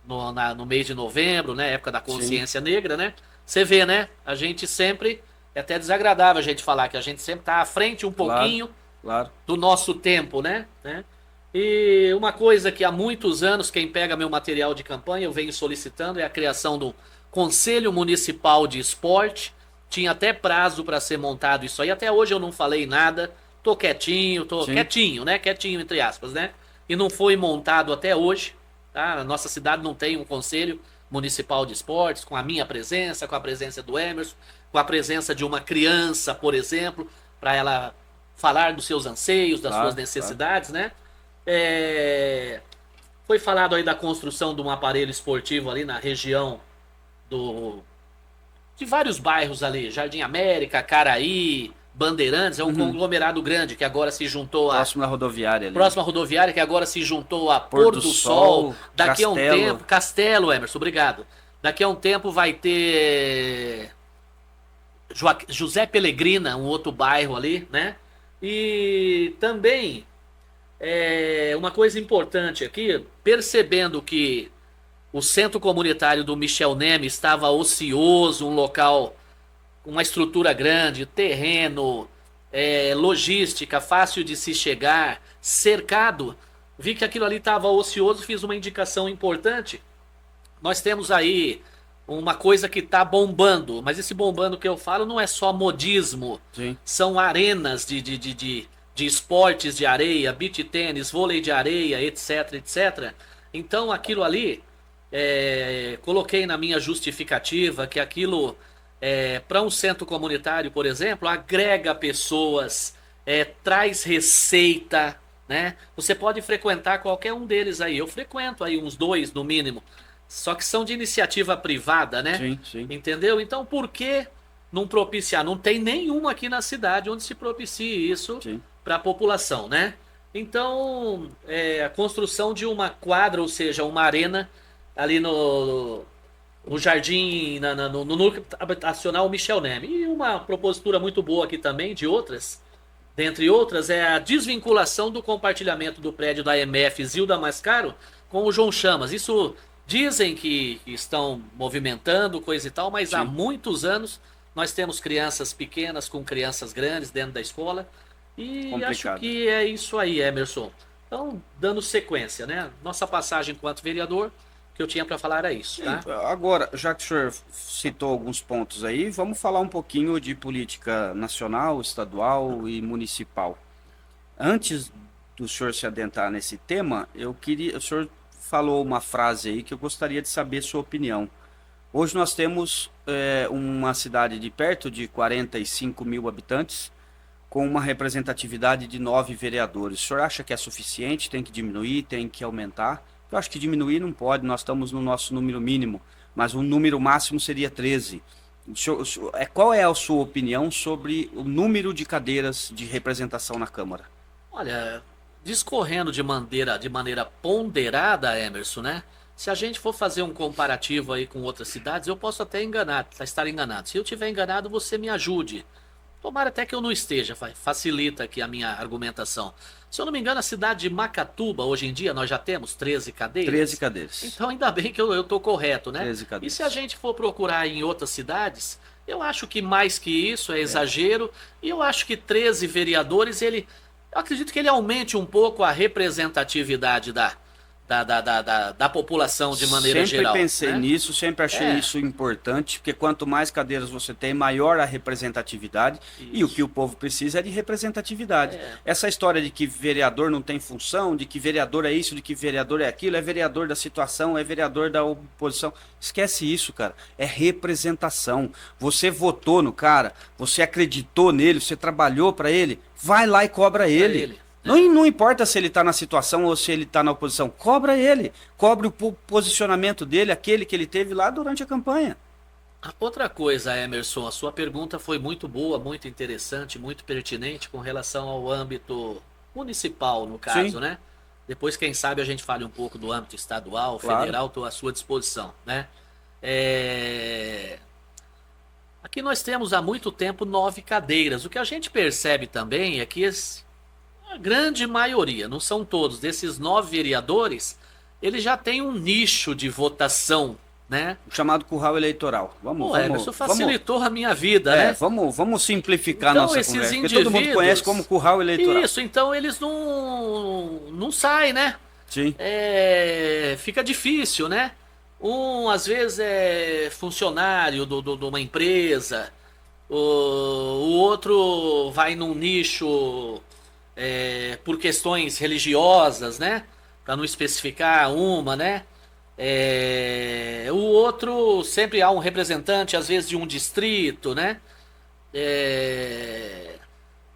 no mês de novembro, né? Época da consciência negra, né? Você vê, né? A gente sempre, é até desagradável a gente falar que a gente sempre tá à frente um pouquinho Claro. do nosso tempo, né? E uma coisa que há muitos anos, quem pega meu material de campanha, eu venho solicitando, é a criação do Conselho Municipal de Esporte. Tinha até prazo para ser montado isso aí. Até hoje eu não falei nada. Tô quietinho, Sim. quietinho, né? Quietinho, entre aspas, né? E não foi montado até hoje. Tá? A nossa cidade não tem um Conselho Municipal de Esportes, com a minha presença, com a presença do Emerson, com a presença de uma criança, por exemplo, para ela falar dos seus anseios, das Claro, suas necessidades, né? Foi falado aí da construção de um aparelho esportivo ali na região de vários bairros ali, Jardim América, Caraí, Bandeirantes, é um conglomerado grande que agora se juntou a Próximo da rodoviária ali. próxima rodoviária, que agora se juntou a Pôr Pôr do do Sol, Sol. Daqui a um Castelo. tempo, Castelo, Emerson, obrigado. Daqui a um tempo vai ter José Pelegrina, um outro bairro ali, né? E também uma coisa importante aqui, percebendo que o centro comunitário do Michel Neme estava ocioso, um local com uma estrutura grande, terreno, logística, fácil de se chegar, cercado. Vi que aquilo ali estava ocioso, fiz uma indicação importante. Nós temos aí uma coisa que está bombando, mas esse bombando que eu falo não é só modismo, Sim. são arenas de esportes de areia, beach tênis, vôlei de areia, etc, etc. Então aquilo ali, coloquei na minha justificativa que aquilo, para um centro comunitário, por exemplo, agrega pessoas, traz receita, né? Você pode frequentar qualquer um deles aí. Eu frequento aí uns 2 no mínimo. Só que são de iniciativa privada, né? Sim, sim. Entendeu? Então por que não propiciar? Não tem nenhuma aqui na cidade onde se propicie isso para a população, né? Então, a construção de uma quadra, ou seja, uma arena ali no jardim, no núcleo habitacional Michel Neme. E uma propositura muito boa aqui também, de outras, dentre outras, é a desvinculação do compartilhamento do prédio da MF Zilda Mascaro com o João Chamas. Isso dizem que estão movimentando, coisa e tal, mas há muitos anos nós temos crianças pequenas com crianças grandes dentro da escola. E Complicado. acho que é isso aí, Emerson. Então, dando sequência, né? Nossa passagem enquanto vereador, que eu tinha para falar era isso, tá? Agora, já que o senhor citou alguns pontos aí, vamos falar um pouquinho de política nacional, estadual e municipal. Antes do senhor se adentrar nesse tema, o senhor falou uma frase aí que eu gostaria de saber sua opinião. Hoje nós temos uma cidade de perto de 45 mil habitantes, com uma representatividade de 9 vereadores. O senhor acha que é suficiente? Tem que diminuir? Tem que aumentar? Eu acho que diminuir não pode, nós estamos no nosso número mínimo, mas o número máximo seria 13. Qual é a sua opinião sobre o número de cadeiras de representação na Câmara? Olha, discorrendo de maneira ponderada, Emerson, né? Se a gente for fazer um comparativo aí com outras cidades, eu posso até estar enganado. Se eu estiver enganado, você me ajude. Tomara até que eu não esteja, facilita aqui a minha argumentação. Se eu não me engano, a cidade de Macatuba, hoje em dia, nós já temos 13 cadeiras. 13 cadeiras. Então ainda bem que eu estou correto, né? 13 cadeiras. E se a gente for procurar em outras cidades, eu acho que mais que isso é exagero. E eu acho que 13 vereadores, eu acredito que ele aumente um pouco a representatividade da população de maneira geral. Sempre pensei né? nisso, sempre achei isso importante, porque quanto mais cadeiras você tem, maior a representatividade, e o que o povo precisa é de representatividade. Essa história de que vereador não tem função, de que vereador é isso, de que vereador é aquilo, é vereador da situação, é vereador da oposição, esquece isso, cara, é representação. Você votou no cara, você acreditou nele, você trabalhou para ele, vai lá e cobra ele. Não importa se ele está na situação ou se ele está na oposição, cobra ele, cobre o posicionamento dele, aquele que ele teve lá durante a campanha. Outra coisa, Emerson, a sua pergunta foi muito boa, muito interessante, muito pertinente com relação ao âmbito municipal, no caso, Sim. né? Depois, quem sabe, a gente fale um pouco do âmbito estadual, Claro. federal, estou à sua disposição, né? Aqui nós temos há muito tempo 9 cadeiras. O que a gente percebe também é que a grande maioria, não são todos, desses 9 vereadores, eles já têm um nicho de votação, né? O chamado curral eleitoral. Pô, Emerson, facilitou a minha vida, né? Vamos simplificar Então, nossa esses conversa, porque todo mundo indivíduos- conhece como curral eleitoral. Isso, então eles não saem, né? Sim, Fica difícil, né? Às vezes é funcionário de uma empresa, o outro vai num nicho por questões religiosas, né? Para não especificar uma, né? O outro sempre há um representante, às vezes de um distrito, né?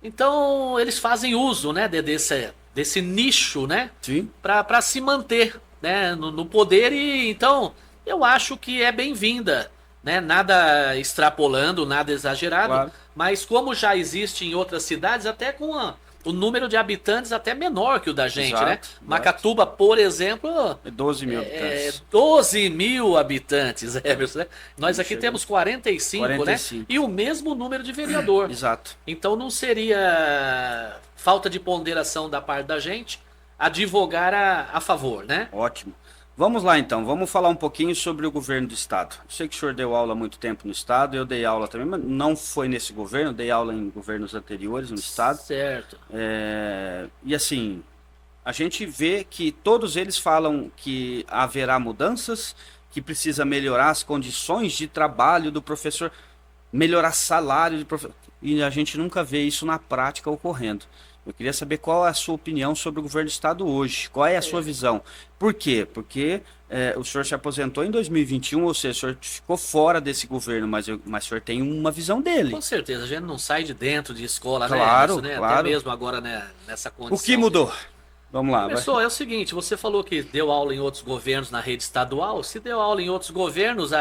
Então eles fazem uso, né, desse nicho, né? sim. Para se manter, né, no poder. E então eu acho que é bem-vinda, né? Nada extrapolando, nada exagerado, Claro. mas como já existe em outras cidades, até com o número de habitantes até menor que o da gente, né? Exato. Macatuba, por exemplo, 12 mil habitantes. 12 mil habitantes, Emerson, né? Nós aqui Chega. temos 45, 45. né? E o mesmo número de vereador. Exato. Então não seria falta de ponderação da parte da gente advogar a favor, né? Ótimo. Vamos lá então, vamos falar um pouquinho sobre o governo do estado. Eu sei que o senhor deu aula há muito tempo no estado, eu dei aula também, mas não foi nesse governo, dei aula em governos anteriores no estado. Certo. E assim, a gente vê que todos eles falam que haverá mudanças, que precisa melhorar as condições de trabalho do professor, melhorar salário do professor, e a gente nunca vê isso na prática ocorrendo. Eu queria saber qual é a sua opinião sobre o governo do estado hoje, qual é a sua visão. Por quê? Porque o senhor se aposentou em 2021, ou seja, o senhor ficou fora desse governo, mas o senhor tem uma visão dele. Com certeza, a gente não sai de dentro de escola, Claro, né? Emerson, né? claro. Até mesmo agora, né, nessa condição. O que mudou? Vamos lá. Vai. Pessoal, é o seguinte, você falou que deu aula em outros governos na rede estadual. Se deu aula em outros governos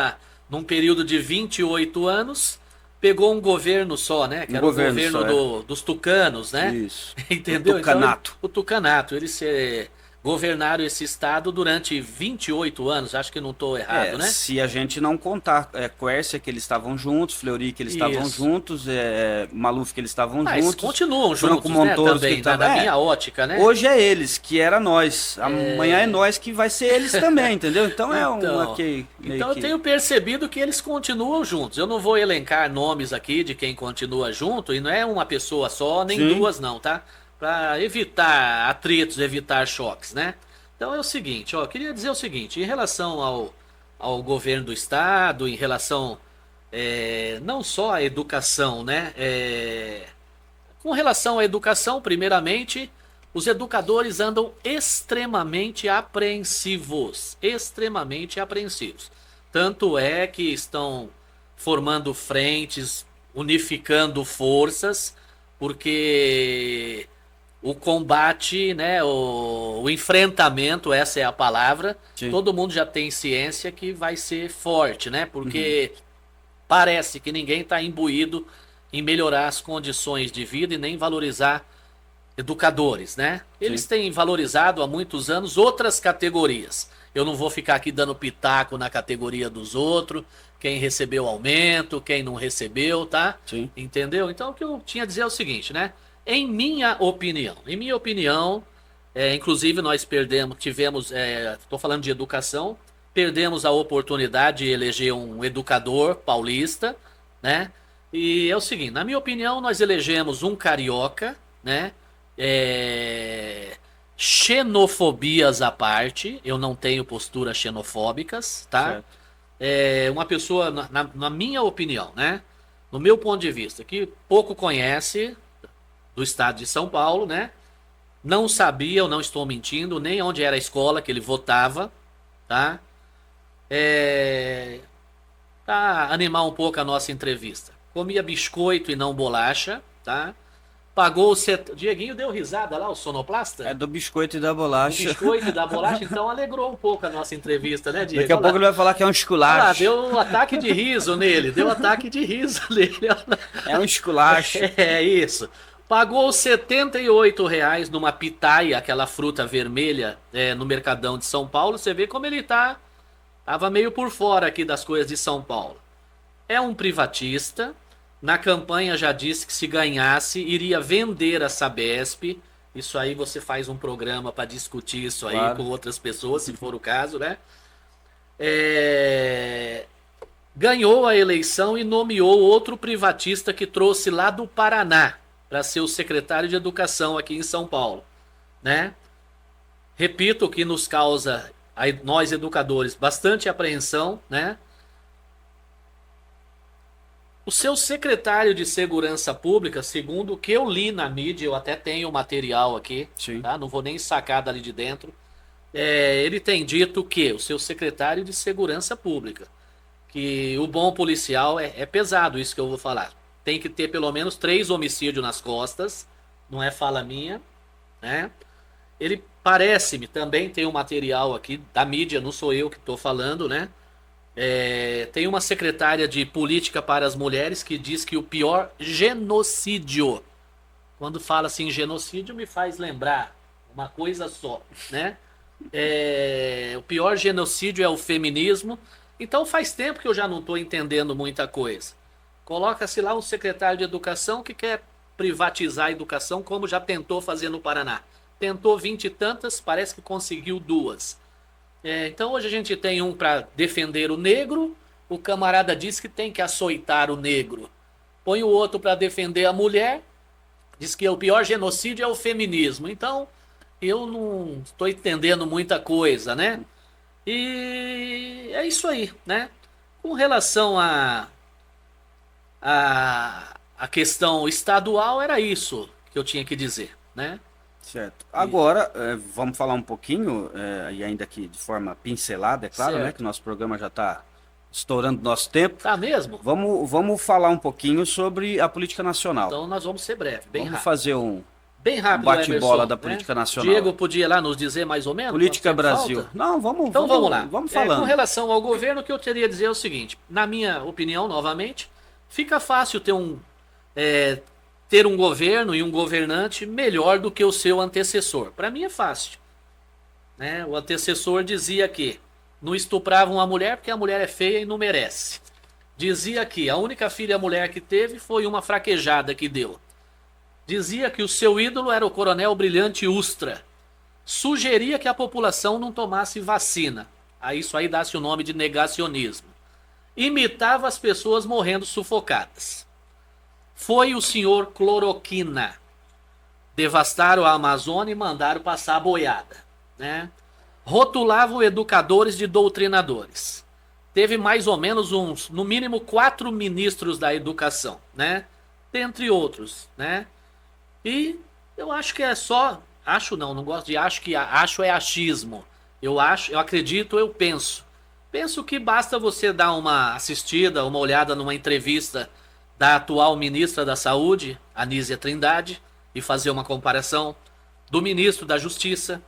num período de 28 anos, pegou um governo só, né? Que era o governo dos tucanos, né? Isso. Entendeu? O tucanato. Então, o tucanato. Eles governaram esse estado durante 28 anos, acho que não estou errado, né? Se a gente não contar Quércia, que eles estavam juntos, Fleury, que eles estavam Isso. juntos, Maluf, que eles estavam Mas juntos. continuam Franco juntos, Montoro, né? que Também, na minha ótica, né? Hoje é eles, que era nós. Amanhã é nós que vai ser eles também, entendeu? Então é uma que... Então eu tenho percebido que eles continuam juntos. Eu não vou elencar nomes aqui de quem continua junto, e não é uma pessoa só, nem Sim. duas não, tá? Para evitar atritos, evitar choques, né? Então é o seguinte, ó, eu queria dizer o seguinte, em relação ao governo do estado, em relação não só à educação, né? Com relação à educação, primeiramente, os educadores andam extremamente apreensivos. Extremamente apreensivos. Tanto é que estão formando frentes, unificando forças, porque o combate, né, o enfrentamento, essa é a palavra, Sim. todo mundo já tem ciência que vai ser forte, né? Porque parece que ninguém está imbuído em melhorar as condições de vida e nem valorizar educadores, né? Eles têm valorizado há muitos anos outras categorias. Eu não vou ficar aqui dando pitaco na categoria dos outros, quem recebeu aumento, quem não recebeu, tá? Sim. Entendeu? Então o que eu tinha a dizer é o seguinte, né? Em minha opinião, inclusive nós tivemos, estou falando de educação, perdemos a oportunidade de eleger um educador paulista, né? E é o seguinte, na minha opinião, nós elegemos um carioca, né? Xenofobias à parte, eu não tenho posturas xenofóbicas, tá? Uma pessoa, na minha opinião, né? No meu ponto de vista, que pouco conhece do estado de São Paulo, né? Não sabia, eu não estou mentindo, nem onde era a escola que ele votava, tá? Para animar um pouco a nossa entrevista. Comia biscoito e não bolacha, tá? Pagou o Dieguinho deu risada lá, o sonoplasta? É do biscoito e da O bolacha. biscoito da bolacha, então alegrou um pouco a nossa entrevista, né, Diego? Daqui a Olha pouco lá. ele vai falar que é um Olha lá, esculacho. deu um ataque de riso nele, deu ataque de riso nele. Olha lá. É um esculacho. É isso. Pagou R$ 78 numa pitaia, aquela fruta vermelha, no Mercadão de São Paulo. Você vê como ele tava meio por fora aqui das coisas de São Paulo. É um privatista. Na campanha já disse que se ganhasse, iria vender a Sabesp. Isso aí você faz um programa para discutir isso aí Claro. com outras pessoas, se for o caso, né? Ganhou a eleição e nomeou outro privatista que trouxe lá do Paraná para ser o secretário de Educação aqui em São Paulo, né? Repito, que nos causa, nós educadores, bastante apreensão, né? O seu secretário de Segurança Pública, segundo o que eu li na mídia, eu até tenho o material aqui, Sim. tá? Não vou nem sacar dali de dentro. Ele tem dito que o seu secretário de Segurança Pública, que o bom policial é pesado isso que eu vou falar. Tem que ter pelo menos 3 homicídios nas costas, não é fala minha, né? Ele parece-me, também tem um material aqui da mídia, não sou eu que estou falando, né? Tem uma secretária de Política para as Mulheres que diz que o pior genocídio, quando fala assim genocídio, me faz lembrar uma coisa só, né? O pior genocídio é o feminismo. Então faz tempo que eu já não estou entendendo muita coisa. Coloca-se lá um secretário de Educação que quer privatizar a educação, como já tentou fazer no Paraná. Tentou 20 e tantas, parece que conseguiu 2. Então hoje a gente tem um para defender o negro, o camarada diz que tem que açoitar o negro. Põe o outro para defender a mulher, diz que o pior genocídio é o feminismo. Então eu não estou entendendo muita coisa, né? E é isso aí, né? Com relação a questão estadual, era isso que eu tinha que dizer, né? Certo. Agora, vamos falar um pouquinho, e ainda aqui de forma pincelada, é claro, Certo. né? Que nosso programa já está estourando nosso tempo. Tá mesmo? Vamos falar um pouquinho sobre a política nacional. Então nós vamos ser breve, bem Vamos rápido. fazer um Bem rápido, bate-bola Emerson, da né? política nacional. Diego podia lá nos dizer mais ou menos? Política quanto tempo Brasil. falta? Não, Então vamos lá. Vamos Com falando. relação ao governo, o que eu teria a dizer é o seguinte: na minha opinião, novamente, fica fácil ter um governo e um governante melhor do que o seu antecessor. Para mim é fácil, né? O antecessor dizia que não estuprava uma mulher porque a mulher é feia e não merece. Dizia que a única filha mulher que teve foi uma fraquejada que deu. Dizia que o seu ídolo era o coronel Brilhante Ustra. Sugeria que a população não tomasse vacina. Isso aí dá-se o nome de negacionismo. Imitava as pessoas morrendo sufocadas. Foi o senhor Cloroquina. Devastaram a Amazônia e mandaram passar a boiada, né? Rotulavam educadores de doutrinadores. Teve mais ou menos no mínimo 4 ministros da educação, né? Dentre outros, né? E eu acho que é só... Acho não gosto de acho, que acho é achismo. Eu acredito, eu penso. Penso que basta você dar uma assistida, uma olhada numa entrevista da atual ministra da Saúde, Anísia Trindade, e fazer uma comparação do ministro da Justiça,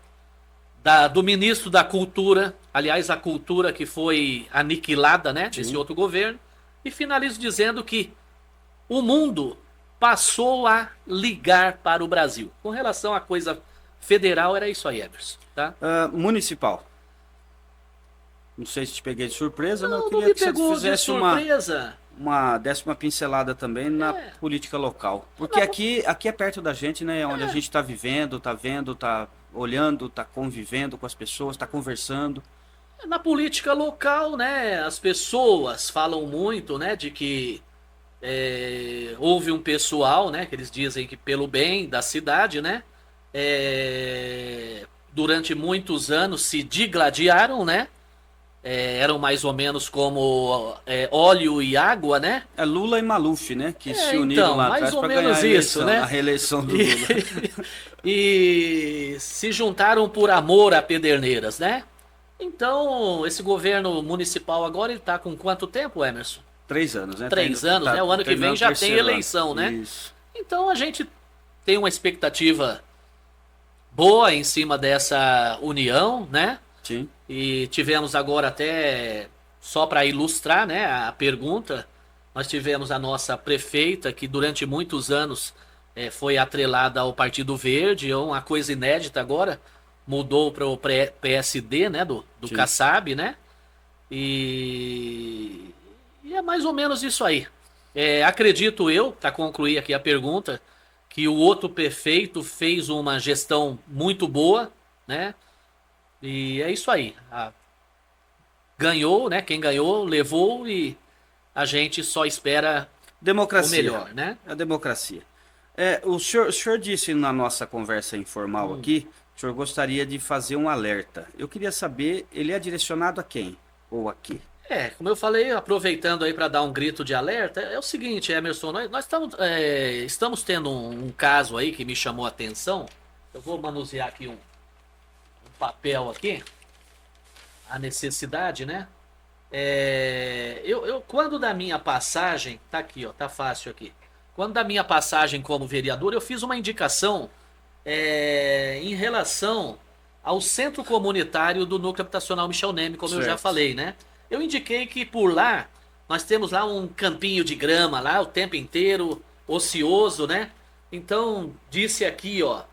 do ministro da Cultura, aliás, a cultura que foi aniquilada, né, desse outro governo, e finalizo dizendo que o mundo passou a ligar para o Brasil. Com relação à coisa federal, era isso aí, Emerson, tá? Municipal. Não sei se te peguei de surpresa, mas eu Não queria me que você pegou de fizesse surpresa. uma décima pincelada também na política local. Porque aqui é perto da gente, né? Onde a gente está vivendo, está vendo, está olhando, está convivendo com as pessoas, está conversando. Na política local, né, as pessoas falam muito, né, de que houve um pessoal, né, que eles dizem que pelo bem da cidade, né, durante muitos anos se digladiaram, né, eram mais ou menos como óleo e água, né? É Lula e Maluf, né? Que se uniram então, lá mais atrás ou para ganhar menos a isso, eleição, né? a reeleição do Lula. E se juntaram por amor a Pederneiras, né? Então, esse governo municipal agora, ele tá com quanto tempo, Emerson? 3 anos, né? 3 anos, né? O ano que vem já tem eleição, né? Isso. Então a gente tenho uma expectativa boa em cima dessa união, né? Sim. E tivemos agora até, só para ilustrar, né, a pergunta, nós tivemos a nossa prefeita, que durante muitos anos foi atrelada ao Partido Verde, é uma coisa inédita agora, mudou para o PSD, né, do Sim. Kassab, né? E é mais ou menos isso aí. Acredito eu, para concluir aqui a pergunta, que o outro prefeito fez uma gestão muito boa, né? E é isso aí. Ganhou, né? Quem ganhou, levou e a gente só espera Democracia. o melhor, né? A democracia. O senhor disse na nossa conversa informal aqui, o senhor gostaria de fazer um alerta. Eu queria saber, ele é direcionado a quem? Ou a quê? Como eu falei, aproveitando aí para dar um grito de alerta, é o seguinte, Emerson, nós estamos tendo um caso aí que me chamou a atenção. Eu vou manusear aqui um papel aqui, a necessidade, né? Quando da minha passagem, tá aqui, ó, tá fácil aqui. Quando da minha passagem como vereador, eu fiz uma indicação em relação ao centro comunitário do Núcleo Habitacional Michel Neme, como eu já Certo. falei, né? Eu indiquei que por lá, nós temos lá um campinho de grama lá o tempo inteiro, ocioso, né? Então, disse aqui, ó,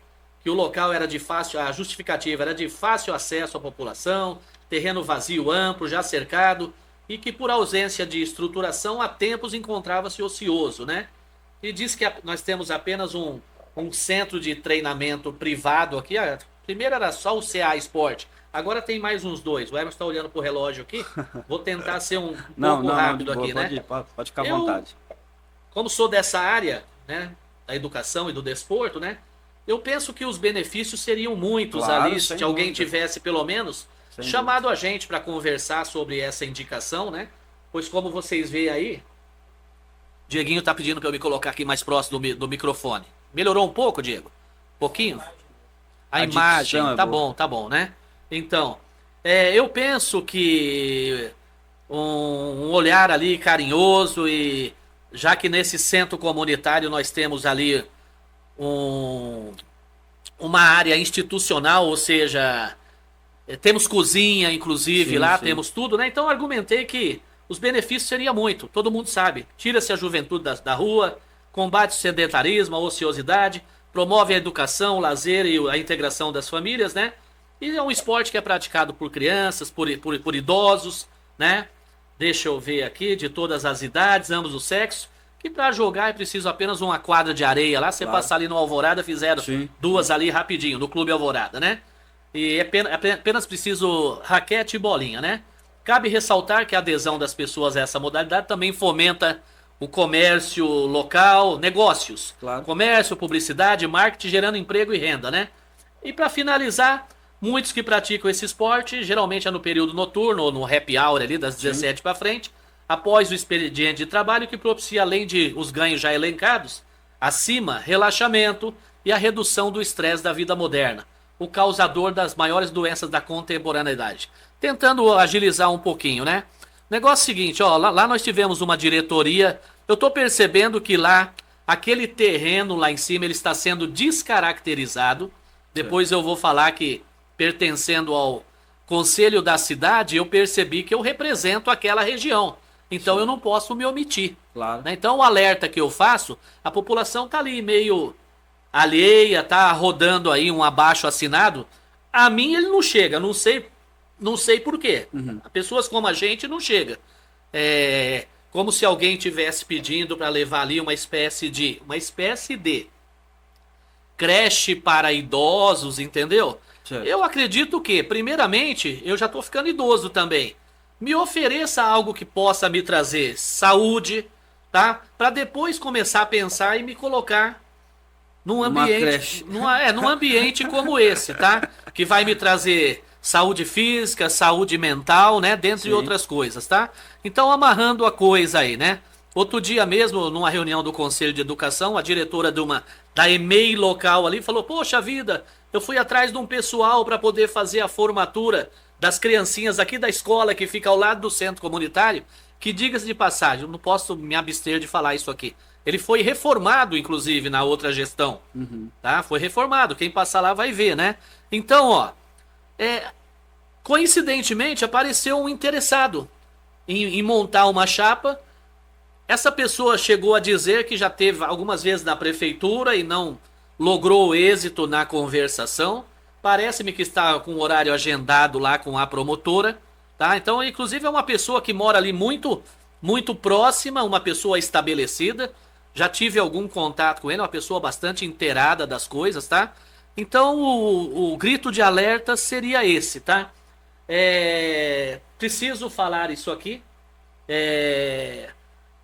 que o local era de fácil, a justificativa era de fácil acesso à população, terreno vazio, amplo, já cercado, e que por ausência de estruturação, há tempos encontrava-se ocioso, né? E disse que nós temos apenas um centro de treinamento privado aqui. Primeiro era só o CA Esporte, agora tem mais uns dois. O Emerson está olhando pro relógio aqui. Vou tentar ser um pouco rápido de boa, aqui, né? Pode ficar à vontade. Como sou dessa área, né, da educação e do desporto, né? Eu penso que os benefícios seriam muitos Claro, ali, sem se alguém dúvida. tivesse pelo menos Sem chamado a gente para conversar sobre essa indicação, né? Pois como vocês veem aí, Dieguinho tá pedindo para eu me colocar aqui mais próximo do microfone. Melhorou um pouco, Diego? Pouquinho? A A imagem, dicção é boa. tá bom, né? Então, eu penso que um olhar ali carinhoso e já que nesse centro comunitário nós temos ali uma área institucional, ou seja, temos cozinha, inclusive, Sim, lá sim. temos tudo, né? Então eu argumentei que os benefícios seria muito, todo mundo sabe. Tira-se a juventude da rua, combate o sedentarismo, a ociosidade, promove a educação, o lazer e a integração das famílias, né? E é um esporte que é praticado por crianças, por idosos, né? Deixa eu ver aqui, de todas as idades, ambos os sexos, que para jogar é preciso apenas uma quadra de areia lá, você Claro. passar ali no Alvorada, fizeram Sim. duas ali rapidinho, no Clube Alvorada, né? E apenas preciso raquete e bolinha, né? Cabe ressaltar que a adesão das pessoas a essa modalidade também fomenta o comércio local, negócios. Claro. Comércio, publicidade, marketing, gerando emprego e renda, né? E para finalizar, muitos que praticam esse esporte, geralmente é no período noturno ou no happy hour ali, das 17 para frente, após o expediente de trabalho, que propicia, além de os ganhos já elencados, acima, relaxamento e a redução do estresse da vida moderna, o causador das maiores doenças da contemporaneidade. Tentando agilizar um pouquinho, né? Negócio seguinte, ó, lá nós tivemos uma diretoria, eu tô percebendo que lá, aquele terreno lá em cima, ele está sendo descaracterizado. Depois eu vou falar que, pertencendo ao conselho da cidade, eu percebi que eu represento aquela região. Então eu não posso me omitir. Claro. Né? Então o alerta que eu faço, a população tá ali meio alheia, tá rodando aí um abaixo assinado. A mim ele não chega, não sei por quê. Pessoas como a gente não chega. É como se alguém tivesse pedindo para levar ali uma espécie de creche para idosos, entendeu? Certo. Eu acredito que, primeiramente, eu já tô ficando idoso também. Me ofereça algo que possa me trazer saúde, tá? Para depois começar a pensar e me colocar num Uma ambiente, creche. num ambiente como esse, tá? Que vai me trazer saúde física, saúde mental, né? Dentre Sim. outras coisas, tá? Então, amarrando a coisa aí, né? Outro dia mesmo, numa reunião do Conselho de Educação, a diretora da EMEI local ali falou: poxa vida, eu fui atrás de um pessoal para poder fazer a formatura das criancinhas aqui da escola que fica ao lado do centro comunitário, que, diga-se de passagem, eu não posso me abster de falar isso aqui, Ele foi reformado, inclusive, na outra gestão. Tá? Foi reformado. Quem passar lá vai ver, né? Então, ó, coincidentemente apareceu um interessado em montar uma chapa. Essa pessoa chegou a dizer que já teve algumas vezes na prefeitura e não logrou êxito na conversação. Parece-me que está com o horário agendado lá com a promotora, tá? Então, inclusive, é uma pessoa que mora ali muito, muito próxima, uma pessoa estabelecida. Já tive algum contato com ele, uma pessoa bastante inteirada das coisas, tá? Então, o grito de alerta seria esse, tá? Preciso falar isso aqui.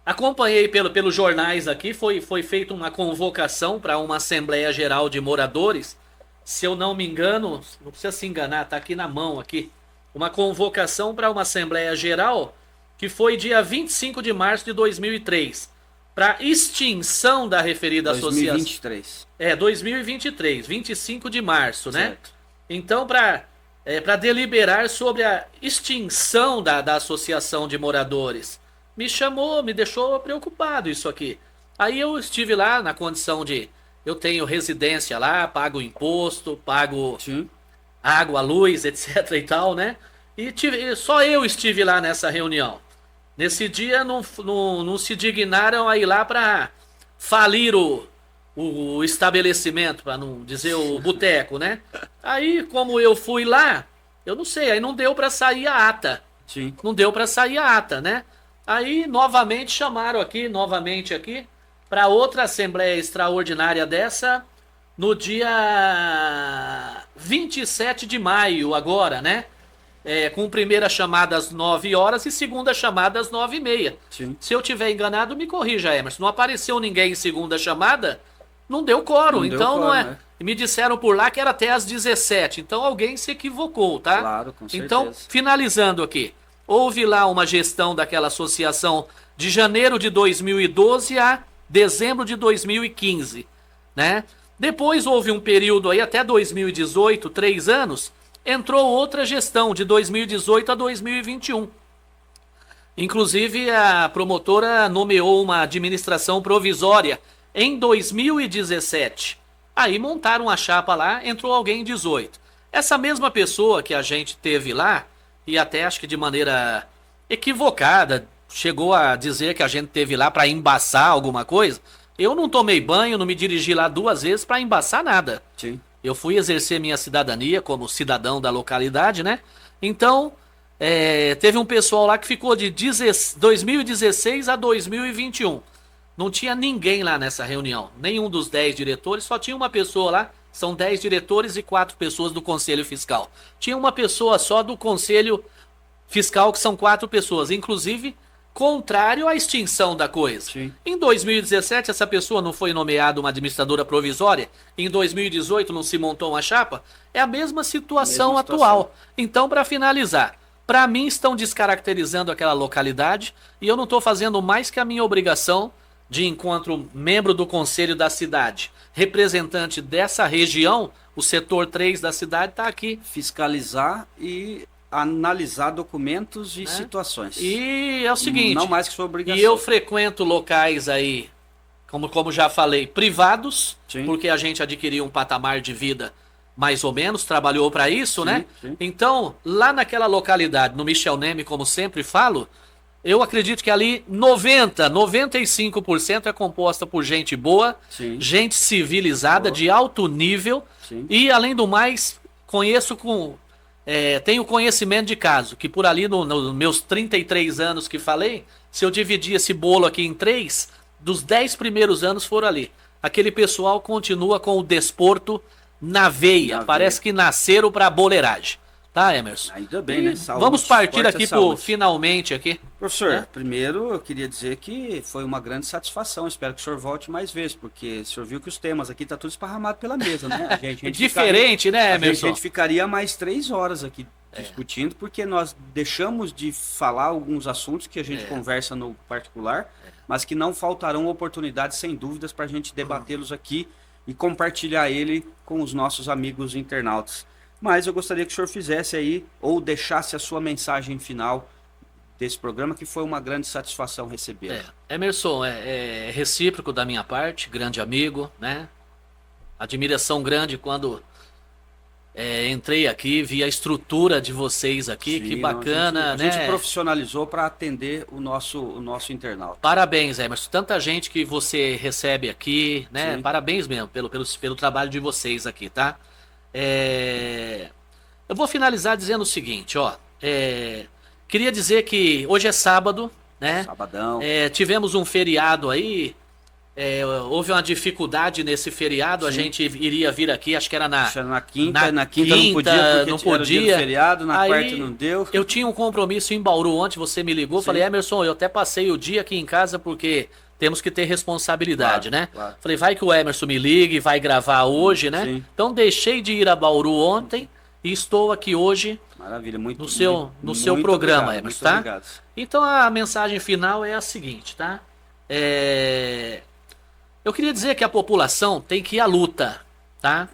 Acompanhei pelos jornais aqui, foi feita uma convocação para uma Assembleia Geral de Moradores. Se eu não me engano, não precisa se enganar, tá aqui na mão aqui. Uma convocação para uma Assembleia Geral que foi dia 25 de março de 2003. Para extinção da referida associação. 2023. 2023, 25 de março, né? Certo. Então, para deliberar sobre a extinção da associação de moradores. Me chamou, me deixou preocupado isso aqui. Aí eu estive lá na condição de... Eu tenho residência lá, pago imposto, pago Sim. água, luz, etc e tal, né? E só eu estive lá nessa reunião. Nesse dia não se dignaram a ir lá para falir o estabelecimento, para não dizer o boteco, né? Aí, como eu fui lá, eu não sei, aí não deu para sair a ata. Sim. Não deu para sair a ata, né? Aí, novamente, chamaram aqui, para outra Assembleia Extraordinária dessa, no dia 27 de maio agora, né? Com primeira chamada às 9 horas e segunda chamada às 9h30. Sim. Se eu tiver enganado, me corrija, Emerson. Não apareceu ninguém em segunda chamada, não deu quórum. Não deu então quórum, não é. né? Me disseram por lá que era até às 17. Então alguém se equivocou, tá? Claro, com certeza. Então, finalizando aqui. Houve lá uma gestão daquela associação de janeiro de 2012 a dezembro de 2015, né? Depois houve um período aí até 2018, 3 anos, entrou outra gestão de 2018 a 2021. Inclusive a promotora nomeou uma administração provisória em 2017. Aí montaram a chapa lá, entrou alguém em 18. Essa mesma pessoa que a gente teve lá, e até acho que de maneira equivocada, chegou a dizer que a gente teve lá para embaçar alguma coisa. Eu não tomei banho, não me dirigi lá 2 vezes para embaçar nada. Sim. Eu fui exercer minha cidadania como cidadão da localidade, né? Então, teve um pessoal lá que ficou de 2016 a 2021. Não tinha ninguém lá nessa reunião. Nenhum dos 10 diretores, só tinha uma pessoa lá. São 10 diretores e 4 pessoas do Conselho Fiscal. Tinha uma pessoa só do Conselho Fiscal, que são 4 pessoas. Inclusive, contrário à extinção da coisa. Sim. Em 2017, essa pessoa não foi nomeada uma administradora provisória. Em 2018, não se montou uma chapa. É a mesma situação atual. Então, para finalizar, para mim estão descaracterizando aquela localidade e eu não estou fazendo mais que a minha obrigação de, enquanto membro do conselho da cidade, representante dessa região, o setor 3 da cidade está aqui. Fiscalizar e analisar documentos e situações. E é o seguinte, não mais que sua obrigação. E eu frequento locais aí, como já falei, privados, Sim. porque a gente adquiriu um patamar de vida mais ou menos, trabalhou para isso, Sim, né? sim. Então, lá naquela localidade, no Michel Neme, como sempre falo, eu acredito que ali 95% é composta por gente boa, Sim. gente civilizada, Boa. de alto nível, Sim. e além do mais, tenho conhecimento de caso, que por ali, nos meus 33 anos que falei, se eu dividir esse bolo aqui em 3, dos 10 primeiros anos foram ali. Aquele pessoal continua com o desporto na veia. Parece que nasceram para boleiragem. Tá, Emerson? Ainda bem, né? Saúde, Vamos partir esporte aqui é pro saúde. finalmente aqui. Professor, primeiro eu queria dizer que foi uma grande satisfação. Espero que o senhor volte mais vezes, porque o senhor viu que os temas aqui tá tudo esparramado pela mesa, né? A gente Diferente, né, Emerson? A gente ficaria mais 3 horas aqui discutindo, porque nós deixamos de falar alguns assuntos que a gente conversa no particular, mas que não faltarão oportunidades, sem dúvidas, para a gente debatê-los aqui e compartilhar ele com os nossos amigos internautas. Mas eu gostaria que o senhor fizesse aí, ou deixasse a sua mensagem final, desse programa, que foi uma grande satisfação recebê-lo. Emerson, é recíproco da minha parte, grande amigo, né? Admiração grande quando entrei aqui, vi a estrutura de vocês aqui, Sim, que bacana, a né? gente profissionalizou para atender o nosso internauta. Parabéns, Emerson. Tanta gente que você recebe aqui, né? Sim. Parabéns mesmo pelo trabalho de vocês aqui, tá? Eu vou finalizar dizendo o seguinte, ó. Queria dizer que hoje é sábado, né? Sabadão. Tivemos um feriado aí. Houve uma dificuldade nesse feriado. A gente iria vir aqui, acho que era na quinta não podia, porque era o dia do feriado, na Aí, quarta não deu. Eu tinha um compromisso em Bauru ontem, você me ligou, Sim. falei, Emerson, eu até passei o dia aqui em casa porque temos que ter responsabilidade, Claro, né? claro. Falei, vai que o Emerson me ligue, vai gravar hoje, né? Sim. Então deixei de ir a Bauru ontem e estou aqui hoje Maravilha, muito no seu muito programa, obrigado, Emerson, muito tá? obrigado. Então a mensagem final é a seguinte, tá? Eu queria dizer que a população tem que ir à luta, tá?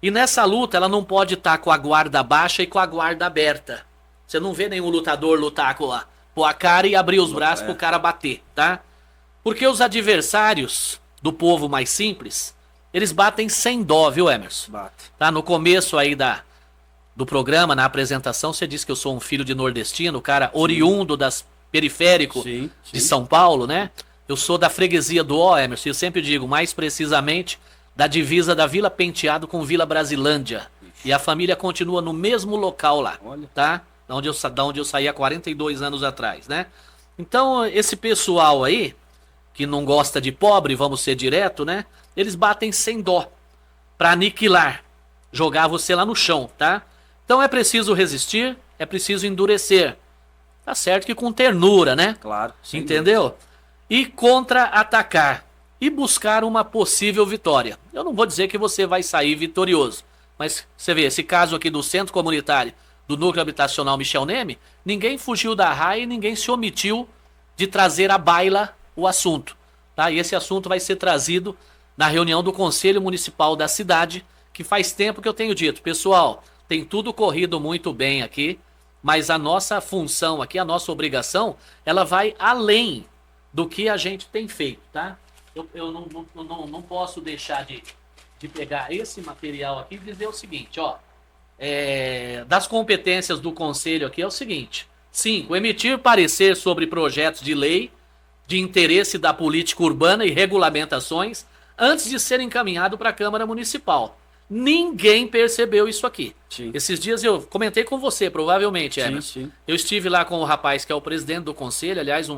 E nessa luta ela não pode estar com a guarda baixa e com a guarda aberta. Você não vê nenhum lutador lutar com a cara e abrir os braços pro cara bater, tá? Porque os adversários do povo mais simples, eles batem sem dó, viu, Emerson? Bate. Tá? No começo aí do programa, na apresentação, você disse que eu sou um filho de nordestino, cara oriundo das periférico Sim, de sim. São Paulo, né? Eu sou da freguesia do Ó, Emerson, eu sempre digo, mais precisamente, da divisa da Vila Penteado com Vila Brasilândia. E a família continua no mesmo local lá, Olha. tá? Da onde eu saí há 42 anos atrás, né? Então, esse pessoal aí, que não gosta de pobre, vamos ser direto, né? Eles batem sem dó, pra aniquilar, jogar você lá no chão, tá? Então é preciso resistir, é preciso endurecer. Tá certo que com ternura, né? Claro. sem Entendeu? E contra-atacar. E buscar uma possível vitória. Eu não vou dizer que você vai sair vitorioso. Mas você vê, esse caso aqui do Centro Comunitário do Núcleo Habitacional Michel Neme, ninguém fugiu da raia e ninguém se omitiu de trazer à baila o assunto. Tá? E esse assunto vai ser trazido na reunião do Conselho Municipal da cidade, que faz tempo que eu tenho dito. Pessoal, tem tudo corrido muito bem aqui, mas a nossa função aqui, a nossa obrigação, ela vai além do que a gente tem feito, tá? Eu não posso deixar de pegar esse material aqui e dizer o seguinte, ó. Das competências do Conselho aqui é o seguinte. 5. Emitir parecer sobre projetos de lei de interesse da política urbana e regulamentações antes de ser encaminhado para a Câmara Municipal. Ninguém percebeu isso aqui. Sim. Esses dias eu comentei com você, provavelmente, Sim, Emerson. sim. Eu estive lá com o rapaz que é o presidente do conselho, aliás,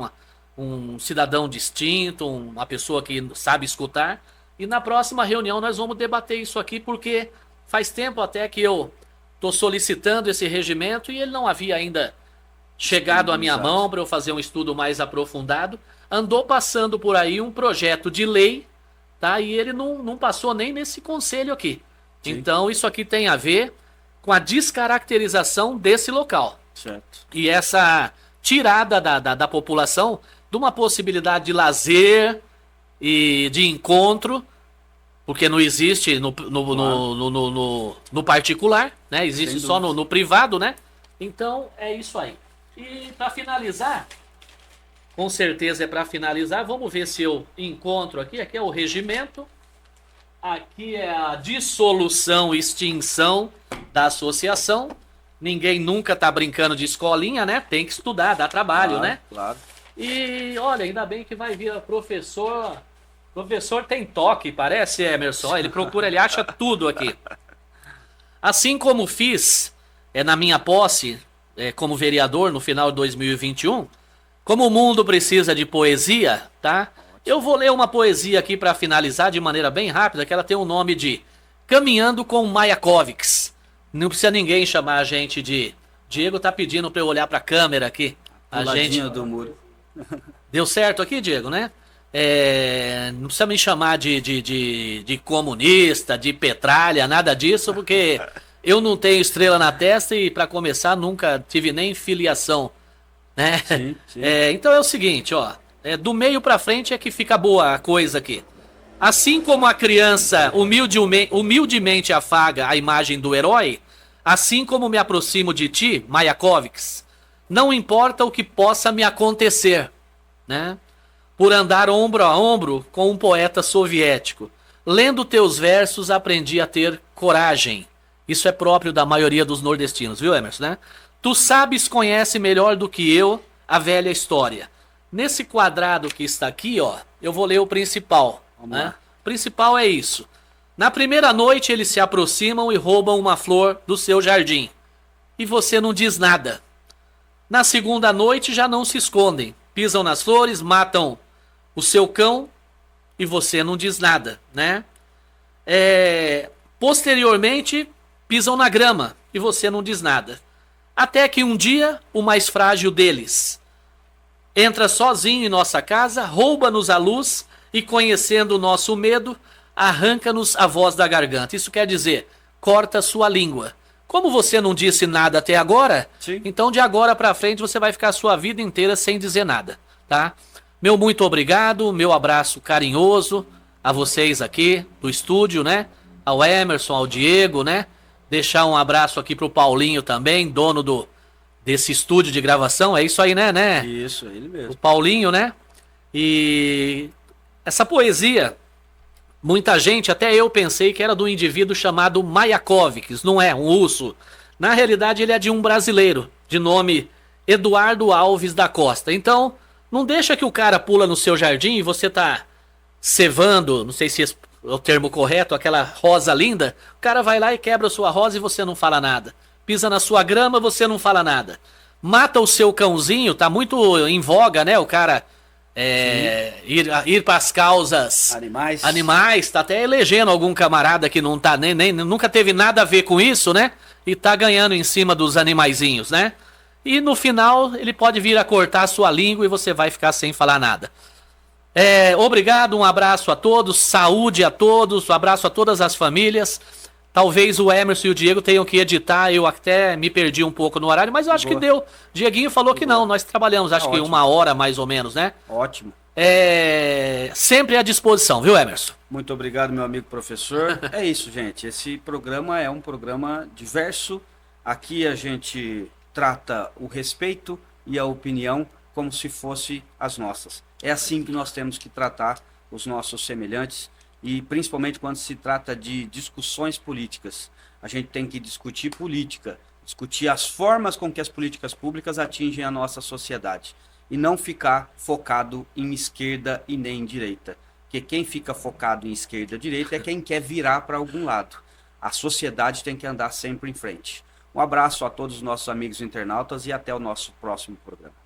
um cidadão distinto, uma pessoa que sabe escutar. E na próxima reunião nós vamos debater isso aqui, porque faz tempo até que eu estou solicitando esse regimento e ele não havia ainda chegado à minha mão para eu fazer um estudo mais aprofundado. Andou passando por aí um projeto de lei, tá? E ele não passou nem nesse conselho aqui. Sim. Então isso aqui tem a ver com a descaracterização desse local. Certo. E essa tirada da população de uma possibilidade de lazer e de encontro, porque não existe no particular, né? Existe Sem só dúvida. no privado, né? Então é isso aí. E para finalizar, com certeza é para finalizar, vamos ver se eu encontro aqui. Aqui é o regimento, aqui é a dissolução e extinção da associação. Ninguém nunca tá brincando de escolinha, né? Tem que estudar, dá trabalho, Claro, né? Claro. E olha, ainda bem que vai vir a professor. Professor tem toque, parece, Emerson. Olha, ele procura, ele acha tudo aqui. Assim como fiz na minha posse como vereador no final de 2021, como o mundo precisa de poesia, tá? Eu vou ler uma poesia aqui para finalizar de maneira bem rápida, que ela tem o nome de Caminhando com Mayakovics. Não precisa ninguém chamar a gente de... Diego tá pedindo para eu olhar para a câmera aqui. A gente... Ladinho do muro. Deu certo aqui, Diego, né? Não precisa me chamar de comunista, de petralha, nada disso, porque eu não tenho estrela na testa e, para começar, nunca tive nem filiação, né? Sim, sim. Então é o seguinte, ó. Do meio pra frente é que fica boa a coisa aqui. Assim como a criança humildemente afaga a imagem do herói, assim como me aproximo de ti, Mayakovics, Não importa o que possa me acontecer, né? Por andar ombro a ombro com um poeta soviético. Lendo teus versos, aprendi a ter coragem. Isso é próprio da maioria dos nordestinos, viu, Emerson, né? Tu sabes, conhece melhor do que eu a velha história. Nesse quadrado que está aqui, ó, eu vou ler o principal, né? O principal é isso. Na primeira noite eles se aproximam e roubam uma flor do seu jardim. E você não diz nada. Na segunda noite já não se escondem. Pisam nas flores, matam o seu cão e você não diz nada, né? Posteriormente, pisam na grama e você não diz nada. Até que um dia, o mais frágil deles entra sozinho em nossa casa, rouba-nos a luz e, conhecendo o nosso medo, arranca-nos a voz da garganta. Isso quer dizer, corta sua língua. Como você não disse nada até agora, Sim. então de agora pra frente você vai ficar a sua vida inteira sem dizer nada, tá? Meu muito obrigado, meu abraço carinhoso a vocês aqui do estúdio, né? Ao Emerson, ao Diego, né? Deixar um abraço aqui pro Paulinho também, dono desse estúdio de gravação. É isso aí, né? Isso, ele mesmo. O Paulinho, né? E essa poesia, muita gente, até eu pensei que era de um indivíduo chamado Mayakovsky, não é, um russo. Na realidade ele é de um brasileiro, de nome Eduardo Alves da Costa. Então, não deixa que o cara pula no seu jardim e você tá cevando, não sei se é o termo correto, aquela rosa linda. O cara vai lá e quebra a sua rosa e você não fala nada. Pisa na sua grama, você não fala nada. Mata o seu cãozinho, tá muito em voga, né? O cara ir para as causas animais, tá até elegendo algum camarada que não tá nem nunca teve nada a ver com isso, né? E tá ganhando em cima dos animaizinhos, né? E no final ele pode vir a cortar a sua língua e você vai ficar sem falar nada. Obrigado, um abraço a todos, saúde a todos, um abraço a todas as famílias. Talvez o Emerson e o Diego tenham que editar, eu até me perdi um pouco no horário, mas eu acho que deu. Dieguinho falou que não, nós trabalhamos, acho que 1 hora mais ou menos, né? Ótimo. Sempre à disposição, viu, Emerson? Muito obrigado, meu amigo professor. É isso, gente. Esse programa é um programa diverso. Aqui a gente trata o respeito e a opinião como se fosse as nossas. É assim que nós temos que tratar os nossos semelhantes e principalmente quando se trata de discussões políticas. A gente tem que discutir política, discutir as formas com que as políticas públicas atingem a nossa sociedade e não ficar focado em esquerda e nem em direita. Porque quem fica focado em esquerda e direita é quem quer virar para algum lado. A sociedade tem que andar sempre em frente. Um abraço a todos os nossos amigos internautas e até o nosso próximo programa.